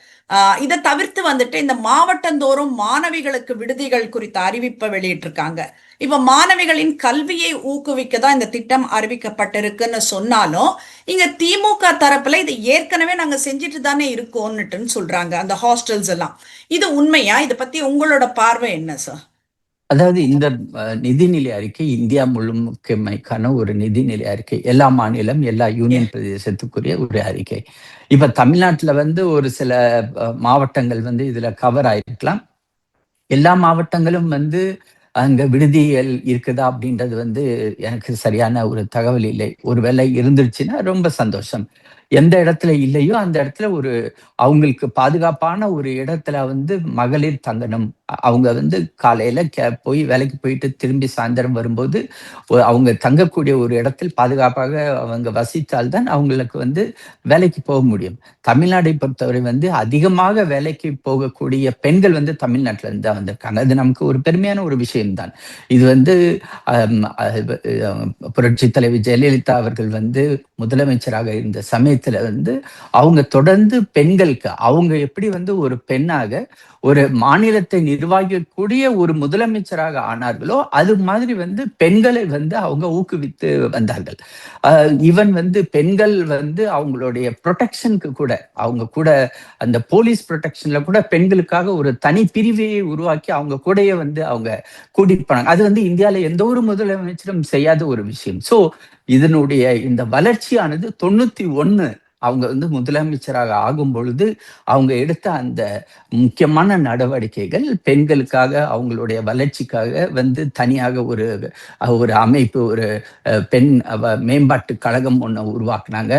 இதை தவிர்த்து வந்துட்டு இந்த மாவட்டந்தோறும் மாணவிகளுக்கு விடுதிகள் குறித்த அறிவிப்பை வெளியிட்டிருக்காங்க. இப்ப மாணவிகளின் கல்வியை ஊக்குவிக்க தான் இந்த திட்டம் அறிவிக்கப்பட்டிருக்குன்னு சொன்னாலும் இங்க திமுக தரப்புல இது ஏற்கனவே நாங்க செஞ்சுட்டு தானே இருக்கோம்னுட்டுன்னு சொல்றாங்க, அந்த ஹாஸ்டல்ஸ் எல்லாம். இது உண்மையா? இதை பத்தி உங்களோட பார்வை என்ன சார்? அதாவது இந்த நிதிநிலை அறிக்கை இந்தியா முழுமைக்கான ஒரு நிதிநிலை அறிக்கை, எல்லா மாநிலம், எல்லா யூனியன் பிரதேசத்துக்குரிய ஒரு அறிக்கை. இப்ப தமிழ்நாட்டுல வந்து ஒரு சில மாவட்டங்கள் வந்து இதுல கவர் ஆயிருக்கலாம். எல்லா மாவட்டங்களும் வந்து அங்க விடுதிகள் இருக்குதா அப்படின்றது வந்து எனக்கு சரியான ஒரு தகவல் இல்லை. ஒருவேளை இருந்துருச்சுன்னா ரொம்ப சந்தோஷம். எந்த இடத்துல இல்லையோ அந்த இடத்துல ஒரு அவங்களுக்கு பாதுகாப்பான ஒரு இடத்துல வந்து மகளிர் தங்கணும். அவங்க வந்து காலையில போய் வேலைக்கு போயிட்டு திரும்பி சாயந்தரம் வரும்போது அவங்க தங்கக்கூடிய ஒரு இடத்தில் பாதுகாப்பாக அவங்க வசித்தால்தான் அவங்களுக்கு வந்து வேலைக்கு போக முடியும். தமிழ்நாட்டை பொறுத்தவரை வந்து அதிகமாக வேலைக்கு போகக்கூடிய பெண்கள் வந்து தமிழ்நாட்டுல இருந்து தான் வந்திருக்காங்க. அது நமக்கு ஒரு பெருமையான ஒரு விஷயம்தான். இது வந்து புரட்சி தலைவி ஜெயலலிதா அவர்கள் வந்து முதலமைச்சராக இருந்த சமயத்துல வந்து அவங்க தொடர்ந்து பெண்களுக்கு, அவங்க எப்படி வந்து ஒரு பெண்ணாக ஒரு மாநிலத்தை நிர்வகிக்கக்கூடிய ஒரு முதலமைச்சராக ஆனார்களோ அது மாதிரி வந்து பெண்களை வந்து அவங்க ஊக்குவித்து வந்தார்கள். ஈவன் வந்து பெண்கள் வந்து அவங்களுடைய ப்ரொடெக்ஷனுக்கு கூட, அவங்க கூட அந்த போலீஸ் ப்ரொடெக்ஷன்ல கூட பெண்களுக்காக ஒரு தனி பிரிவையை உருவாக்கி அவங்க கூடயே வந்து அவங்க கூட்டிட்டு போனாங்க. அது வந்து இந்தியாவில எந்த ஒரு முதலமைச்சரும் செய்யாத ஒரு விஷயம். சோ இதனுடைய இந்த வளர்ச்சியானது 91 அவங்க வந்து முதலமைச்சராக ஆகும் பொழுது அவங்க எடுத்த அந்த முக்கியமான நடவடிக்கைகள் பெண்களுக்காக அவங்களுடைய வளர்ச்சிக்காக வந்து தனியாக ஒரு ஒரு அமைப்பு, ஒரு பெண் மேம்பாட்டு கழகம் ஒன்று உருவாக்குனாங்க.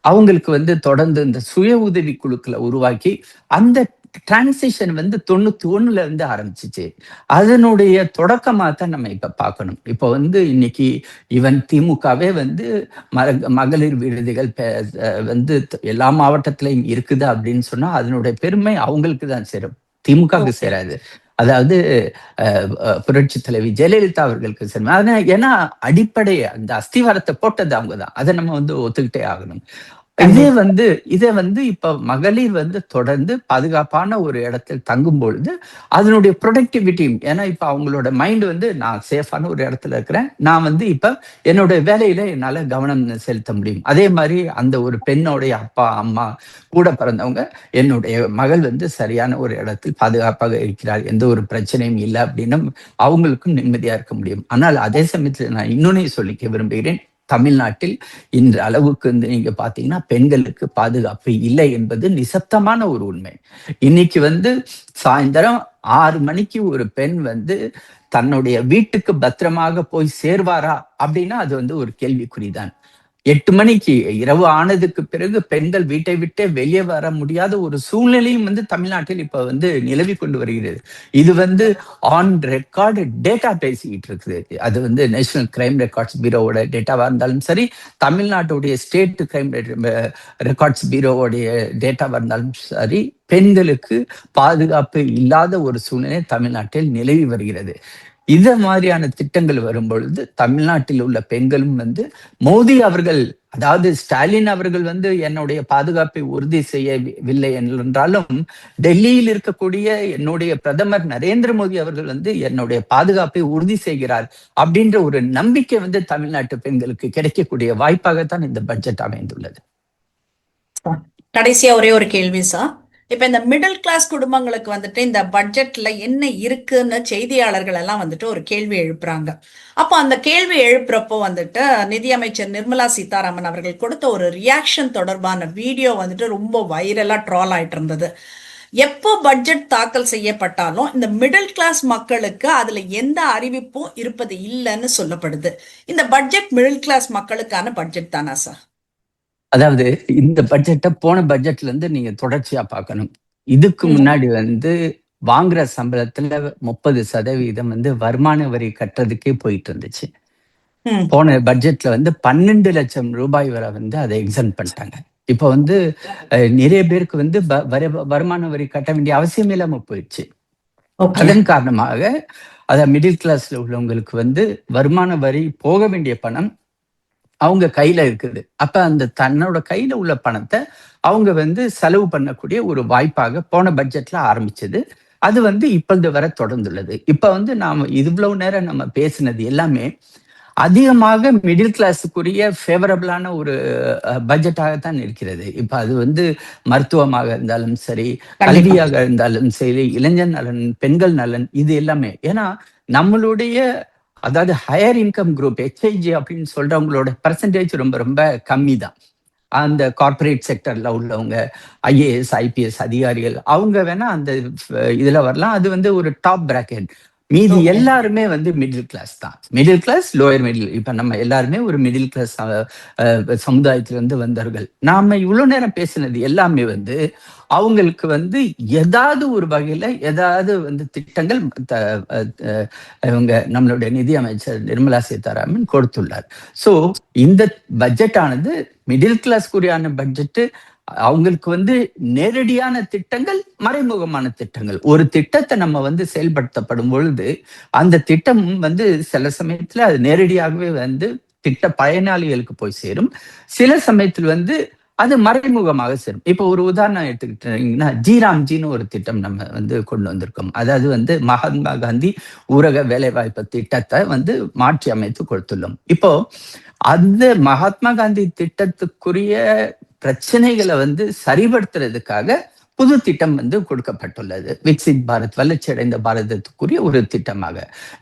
அவங்களுக்கு வந்து தொடர்ந்து இந்த சுய உதவி குழுக்களை உருவாக்கி அந்த டிரான்சிஷன் வந்து 91ல இருந்து ஆரம்பிச்சிச்சு. அதனுடைய தொடக்கமா தான் நம்ம இப்ப பார்க்கணும். இப்போ வந்து இன்னைக்கு ஈவன் திமுகவே வந்து மகளிர் விடுதிகள் வந்து எல்லா மாவட்டத்திலையும் இருக்குது அப்படின்னு சொன்னா அதனுடைய பெருமை அவங்களுக்கு தான் சேரும், திமுகவுக்கு சேராது. அதாவது புரட்சி தலைவி ஜெயலலிதா அவர்களுக்கு சேரும். அதனால ஏன்னா அடிப்படை அந்த அஸ்திவாரத்தை போட்டது அவங்கதான். அதை நம்ம வந்து ஒத்துக்கிட்டே ஆகணும். இதே வந்து இப்ப மகளிர் வந்து தொடர்ந்து பாதுகாப்பான ஒரு இடத்தில் தங்கும் பொழுது அதனுடைய ப்ரொடக்டிவிட்டி, ஏன்னா இப்ப அவங்களோட மைண்ட் வந்து நான் சேஃபான ஒரு இடத்துல இருக்கிறேன், நான் வந்து இப்ப என்னோட வேலையில என்னால கவனம் செலுத்த முடியும். அதே மாதிரி அந்த ஒரு பெண்ணோடைய அப்பா அம்மா கூட பிறந்தவங்க என்னுடைய மகள் வந்து சரியான ஒரு இடத்தில் பாதுகாப்பாக இருக்கிறார், எந்த ஒரு பிரச்சனையும் இல்லை அப்படின்னு அவங்களுக்கும் நிம்மதியா இருக்க முடியும். ஆனால் அதே சமயத்துல நான் இன்னொன்னு சொல்லிக்க விரும்புகிறேன். தமிழ்நாட்டில் இன்று அளவுக்கு வந்து நீங்க பாத்தீங்கன்னா பெண்களுக்கு பாதுகாப்பு இல்லை என்பது நிசப்தமான ஒரு உண்மை. இன்னைக்கு வந்து சாயந்தரம் 6 மணிக்கு ஒரு பெண் வந்து தன்னுடைய வீட்டுக்கு பத்திரமாக போய் சேர்வாரா அப்படின்னா அது வந்து ஒரு கேள்விக்குறிதான். 8 மணிக்கு இரவு ஆனதுக்கு பிறகு பெண்கள் வீட்டை விட்டே வெளியே வர முடியாத ஒரு சூழ்நிலையும் வந்து தமிழ்நாட்டில் இப்ப வந்து நிலவி கொண்டு வருகிறது. இது வந்து ஆன் ரெக்கார்டு டேட்டா பேசிக்கிட்டு இருக்குது. அது வந்து நேஷனல் கிரைம் ரெக்கார்ட்ஸ் பீரோவோட டேட்டாவா இருந்தாலும் சரி, தமிழ்நாட்டுடைய ஸ்டேட் கிரைம் ரெக்கார்ட்ஸ் பீரோவுடைய டேட்டாவா இருந்தாலும் சரி, பெண்களுக்கு பாதுகாப்பு இல்லாத ஒரு சூழ்நிலை தமிழ்நாட்டில் நிலவி வருகிறது. இந்த மாதிரியான திட்டங்கள் வரும் பொழுது தமிழ்நாட்டில் உள்ள பெண்களும் வந்து மோடி அவர்கள், அதாவது ஸ்டாலின் அவர்கள் வந்து என்னுடைய பாதுகாப்பை உறுதி செய்யவில்லை என்றாலும் டெல்லியில் இருக்கக்கூடிய என்னுடைய பிரதமர் நரேந்திர மோடி அவர்கள் வந்து என்னுடைய பாதுகாப்பை உறுதி செய்கிறார் அப்படின்ற ஒரு நம்பிக்கை வந்து தமிழ்நாட்டு பெண்களுக்கு கிடைக்கக்கூடிய வாய்ப்பாகத்தான் இந்த பட்ஜெட் அமைந்துள்ளது. கடைசியா ஒரே ஒரு கேள்வி சார். இப்ப இந்த மிடில் கிளாஸ் குடும்பங்களுக்கு வந்துட்டு இந்த பட்ஜெட்ல என்ன இருக்குன்னு செய்தியாளர்கள் எல்லாம் வந்துட்டு ஒரு கேள்வி எழுப்புறாங்க. அப்போ அந்த கேள்வி எழுப்புறப்போ வந்துட்டு நிதியமைச்சர் நிர்மலா சீதாராமன் அவர்கள் கொடுத்த ஒரு ரியாக்ஷன் தொடர்பான வீடியோ வந்துட்டு ரொம்ப வைரலா ட்ரால் ஆயிட்டு இருந்தது. எப்போ பட்ஜெட் தாக்கல் செய்யப்பட்டாலும் இந்த மிடில் கிளாஸ் மக்களுக்கு அதுல எந்த அறிவிப்பும் இருப்பது இல்லைன்னு சொல்லப்படுது. இந்த பட்ஜெட் மிடில் கிளாஸ் மக்களுக்கான பட்ஜெட் தானா சார்? அதாவது இந்த பட்ஜெட்டை போன பட்ஜெட்ல இருந்து நீங்க தொடர்ச்சியா பார்க்கணும். இதுக்கு முன்னாடி வந்து வாங்குற சம்பளத்துல 30% வந்து வருமான வரி கட்டுறதுக்கே போயிட்டு இருந்துச்சு. போன பட்ஜெட்ல வந்து 12 லட்சம் ரூபாய் வரை வந்து அதை எக்ஸம்ட் பண்ணிட்டாங்க. இப்ப வந்து நிறைய பேருக்கு வந்து வருமான வரி கட்ட வேண்டிய அவசியம் இல்லாம போயிடுச்சு. அதன் காரணமாக மிடில் கிளாஸ்ல உள்ளவங்களுக்கு வந்து வருமான வரி போக வேண்டிய பணம் அவங்க கையில இருக்குது. அப்ப அந்த தன்னோட கையில உள்ள பணத்தை அவங்க வந்து செலவு பண்ணக்கூடிய ஒரு வாய்ப்பாக போன பட்ஜெட்ல ஆரம்பிச்சது. அது வந்து இப்பொழுது வரை தொடர்ந்துள்ளது. இப்ப வந்து நாம இவ்வளவு நேரம் நம்ம பேசினது எல்லாமே அதிகமாக மிடில் கிளாஸுக்குரிய ஃபேவரபிளான ஒரு பட்ஜெட்டாகத்தான் இருக்கிறது. இப்ப அது வந்து மருத்துவமாக இருந்தாலும் சரி, கல்வியாக இருந்தாலும் சரி, இளைஞர் நலன், பெண்கள் நலன், இது எல்லாமே. ஏன்னா நம்மளுடைய அதாவது ஹையர் இன்கம் குரூப் HIG அப்படின்னு சொல்றவங்களோட பர்சன்டேஜ் ரொம்ப ரொம்ப கம்மி தான். அந்த கார்பரேட் செக்டர்ல உள்ளவங்க, IAS IPS அதிகாரிகள், அவங்க வேணா அந்த இதுல வரலாம். அது வந்து ஒரு டாப் பிராக்கெட். மீதி எல்லாருமே வந்து மிடில் கிளாஸ் தான். Middle class, lower middle. இப்ப நம்ம எல்லாருமே ஒரு மிடில் கிளாஸ் சமுதாயத்திலிருந்து வந்தவர்கள். நாம இவ்வளவு நேரம் பேசினது எல்லாமே வந்து அவங்களுக்கு வந்து ஏதாவது ஒரு வகையில ஏதாவது வந்து திட்டங்கள் இவங்க நம்மளுடைய நிதி அமைச்சர் நிர்மலா சீதாராமன் கொடுத்துள்ளார். சோ இந்த பட்ஜெட் ஆனது மிடில் கிளாஸ்க்குரியான பட்ஜெட். அவங்களுக்கு வந்து நேரடியான திட்டங்கள், மறைமுகமான திட்டங்கள். ஒரு திட்டத்தை நம்ம வந்து செயல்படுத்தப்படும் பொழுது அந்த திட்டம் வந்து சில சமயத்துல அது நேரடியாகவே வந்து திட்ட பயனாளிகளுக்கு போய் சேரும். சில சமயத்தில் வந்து அது மறைமுகமாக சேரும். இப்ப ஒரு உதாரணம் எடுத்துக்கிட்டீங்கன்னா ஜிராம்ஜின்னு ஒரு திட்டம் நம்ம வந்து கொண்டு வந்திருக்கோம். அதாவது வந்து மகாத்மா காந்தி ஊரக வேலைவாய்ப்பு திட்டத்தை வந்து மாற்றி அமைத்து கொடுத்துள்ளோம். இப்போ அந்த மகாத்மா காந்தி திட்டத்துக்குரிய பிரச்சனைகளை வந்து சரிபடுத்துறதுக்காக புது திட்டம் வந்து கொடுக்கப்பட்டுள்ளது. விக்சித் பாரத், வளர்ச்சி அடைந்த பாரதத்துக்குரிய ஒரு திட்டமாக.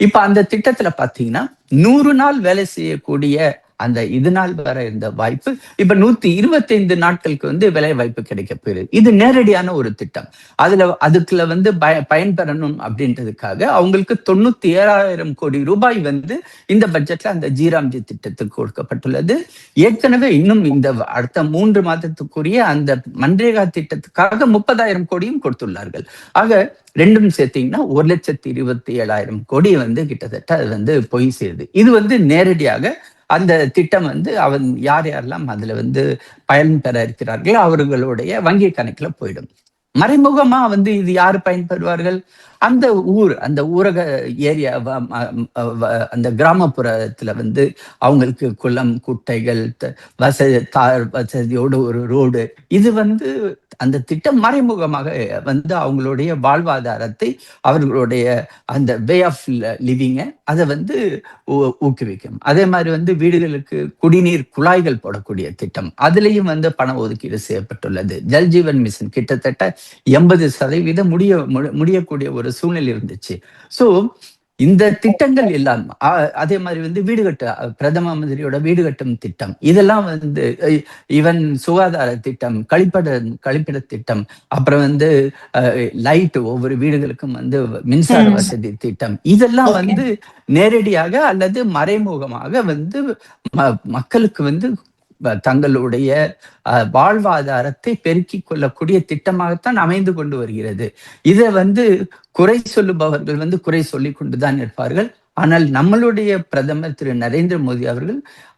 இப்ப அந்த திட்டத்துல பாத்தீங்கன்னா 100 நாள் வேலை செய்யக்கூடிய அந்த இதனால் வர இந்த வாய்ப்பு இப்ப 125 நாட்களுக்கு வந்து வேலை வாய்ப்பு கிடைக்க போயிருது. இது நேரடியான ஒரு திட்டம். அதுக்குள்ள வந்து பயன்பெறணும் அப்படின்றதுக்காக அவங்களுக்கு 97,000 கோடி ரூபாய் வந்து இந்த பட்ஜெட்ல அந்த ஜிராம்ஜி திட்டத்துக்கு கொடுக்கப்பட்டுள்ளது. ஏற்கனவே இன்னும் இந்த அடுத்த 3 மாதத்துக்குரிய அந்த மன்ரேகா திட்டத்துக்காக 30,000 கோடியும் கொடுத்துள்ளார்கள். ஆக ரெண்டும் சேர்த்தீங்கன்னா 1,27,000 கோடி வந்து கிட்டத்தட்ட அது வந்து போய் சேருது. இது வந்து நேரடியாக அந்த திட்டம் வந்து யார் யாரெல்லாம் அதுல வந்து பயன் பெற இருக்கிறார்களோ அவர்களுடைய வங்கி கணக்குல போயிடும். மறைமுகமா வந்து இது யாரு பயன்பெறுவார்கள்? அந்த அந்த ஊரக ஏரியா அந்த கிராமப்புறத்துல வந்து அவங்களுக்கு குளம், குட்டைகள், வசதியோடு ஒரு ரோடு, இது வந்து அந்த திட்டம் மறைமுகமாக வந்து அவங்களுடைய வாழ்வாதாரத்தை, அவர்களுடைய அந்த வே ஆஃப் லிவிங்க அதை வந்து ஊக்குவிக்கும். அதே மாதிரி வந்து வீடுகளுக்கு குடிநீர் குழாய்கள் போடக்கூடிய திட்டம், அதுலயும் வந்து பண ஒதுக்கீடு செய்யப்பட்டுள்ளது. ஜல் ஜீவன் மிஷன் கிட்டத்தட்ட 80% முடியக்கூடிய ஒரு சூழ்நிலை இருந்துச்சு. சோ இந்த திட்டங்கள் எல்லாம் அதே மாதிரி வந்து பிரதம மந்திரியோட வீடு கட்டும் திட்டம், இதெல்லாம் வந்து ஈவன் சுகாதார திட்டம், கழிப்பிட திட்டம், அப்புறம் வந்து லைட், ஒவ்வொரு வீடுகளுக்கும் வந்து மின்சார வசதி திட்டம், இதெல்லாம் வந்து நேரடியாக அல்லது மறைமுகமாக வந்து மக்களுக்கு வந்து தங்களுடைய வாழ்வாதாரத்தை பெருக்கிக் கொள்ளக்கூடிய திட்டமாகத்தான் அமைந்து கொண்டு வருகிறது. இதை வந்து குறை சொல்லுபவர்கள் வந்து குறை சொல்லிக் கொண்டுதான் இருப்பார்கள். ஆனால் நம்மளுடைய பிரதமர் திரு நரேந்திர மோடி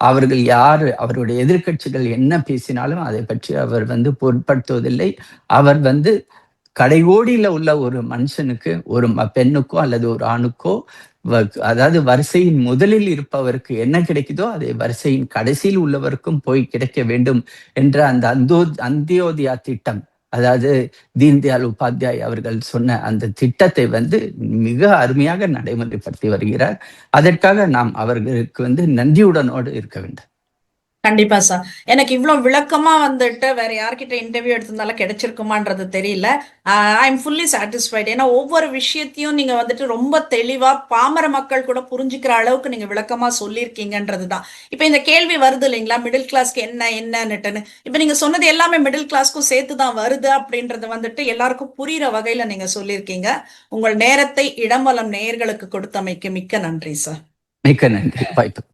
அவர்கள் யாரு, அவருடைய எதிர்கட்சிகள் என்ன பேசினாலும் அதை பற்றி அவர் வந்து பொருட்படுத்துவதில்லை. அவர் வந்து கடைகோடியில உள்ள ஒரு மனுஷனுக்கு, ஒரு பெண்ணுக்கோ அல்லது ஒரு ஆணுக்கோ, அதாவது வரிசையின் முதலில் இருப்பவருக்கு என்ன கிடைக்குதோ அதை வரிசையின் கடைசியில் உள்ளவருக்கும் போய் கிடைக்க வேண்டும் என்ற அந்த அந்தியோதயா திட்டம், அதாவது தீன்தயாள் உபாத்யாய் அவர்கள் சொன்ன அந்த திட்டத்தை வந்து மிக அருமையாக நடைமுறைப்படுத்தி வருகிறார். அதற்காக நாம் அவர்களுக்கு வந்து நன்றியுடனோடு இருக்க வேண்டும். கண்டிப்பா சார். எனக்கு இவ்வளவு விளக்கமா வந்துட்டு வேற யார்கிட்ட இன்டர்வியூ எடுத்திருந்தாலும் கிடைச்சிருக்குமான்றது தெரியல. I am fully satisfied. ஏன்னா ஒவ்வொரு விஷயத்தையும் நீங்க வந்துட்டு ரொம்ப தெளிவா பாமர மக்கள் கூட புரிஞ்சுக்கிற அளவுக்கு நீங்க விளக்கமா சொல்லியிருக்கீங்கன்றது தான். இப்ப இந்த கேள்வி வருது இல்லைங்களா, மிடில் கிளாஸ்க்கு என்னன்னுட்டுன்னு. இப்ப நீங்க சொன்னது எல்லாமே மிடில் கிளாஸ்க்கும் சேர்த்து தான் வருது அப்படின்றது வந்துட்டு எல்லாருக்கும் புரியுற வகையில நீங்க சொல்லியிருக்கீங்க. உங்கள் நேரத்தை இடமலம் நேயர்களுக்கு கொடுத்தமைக்கு மிக்க நன்றி சார். மிக்க நன்றி வாய்ப்பு.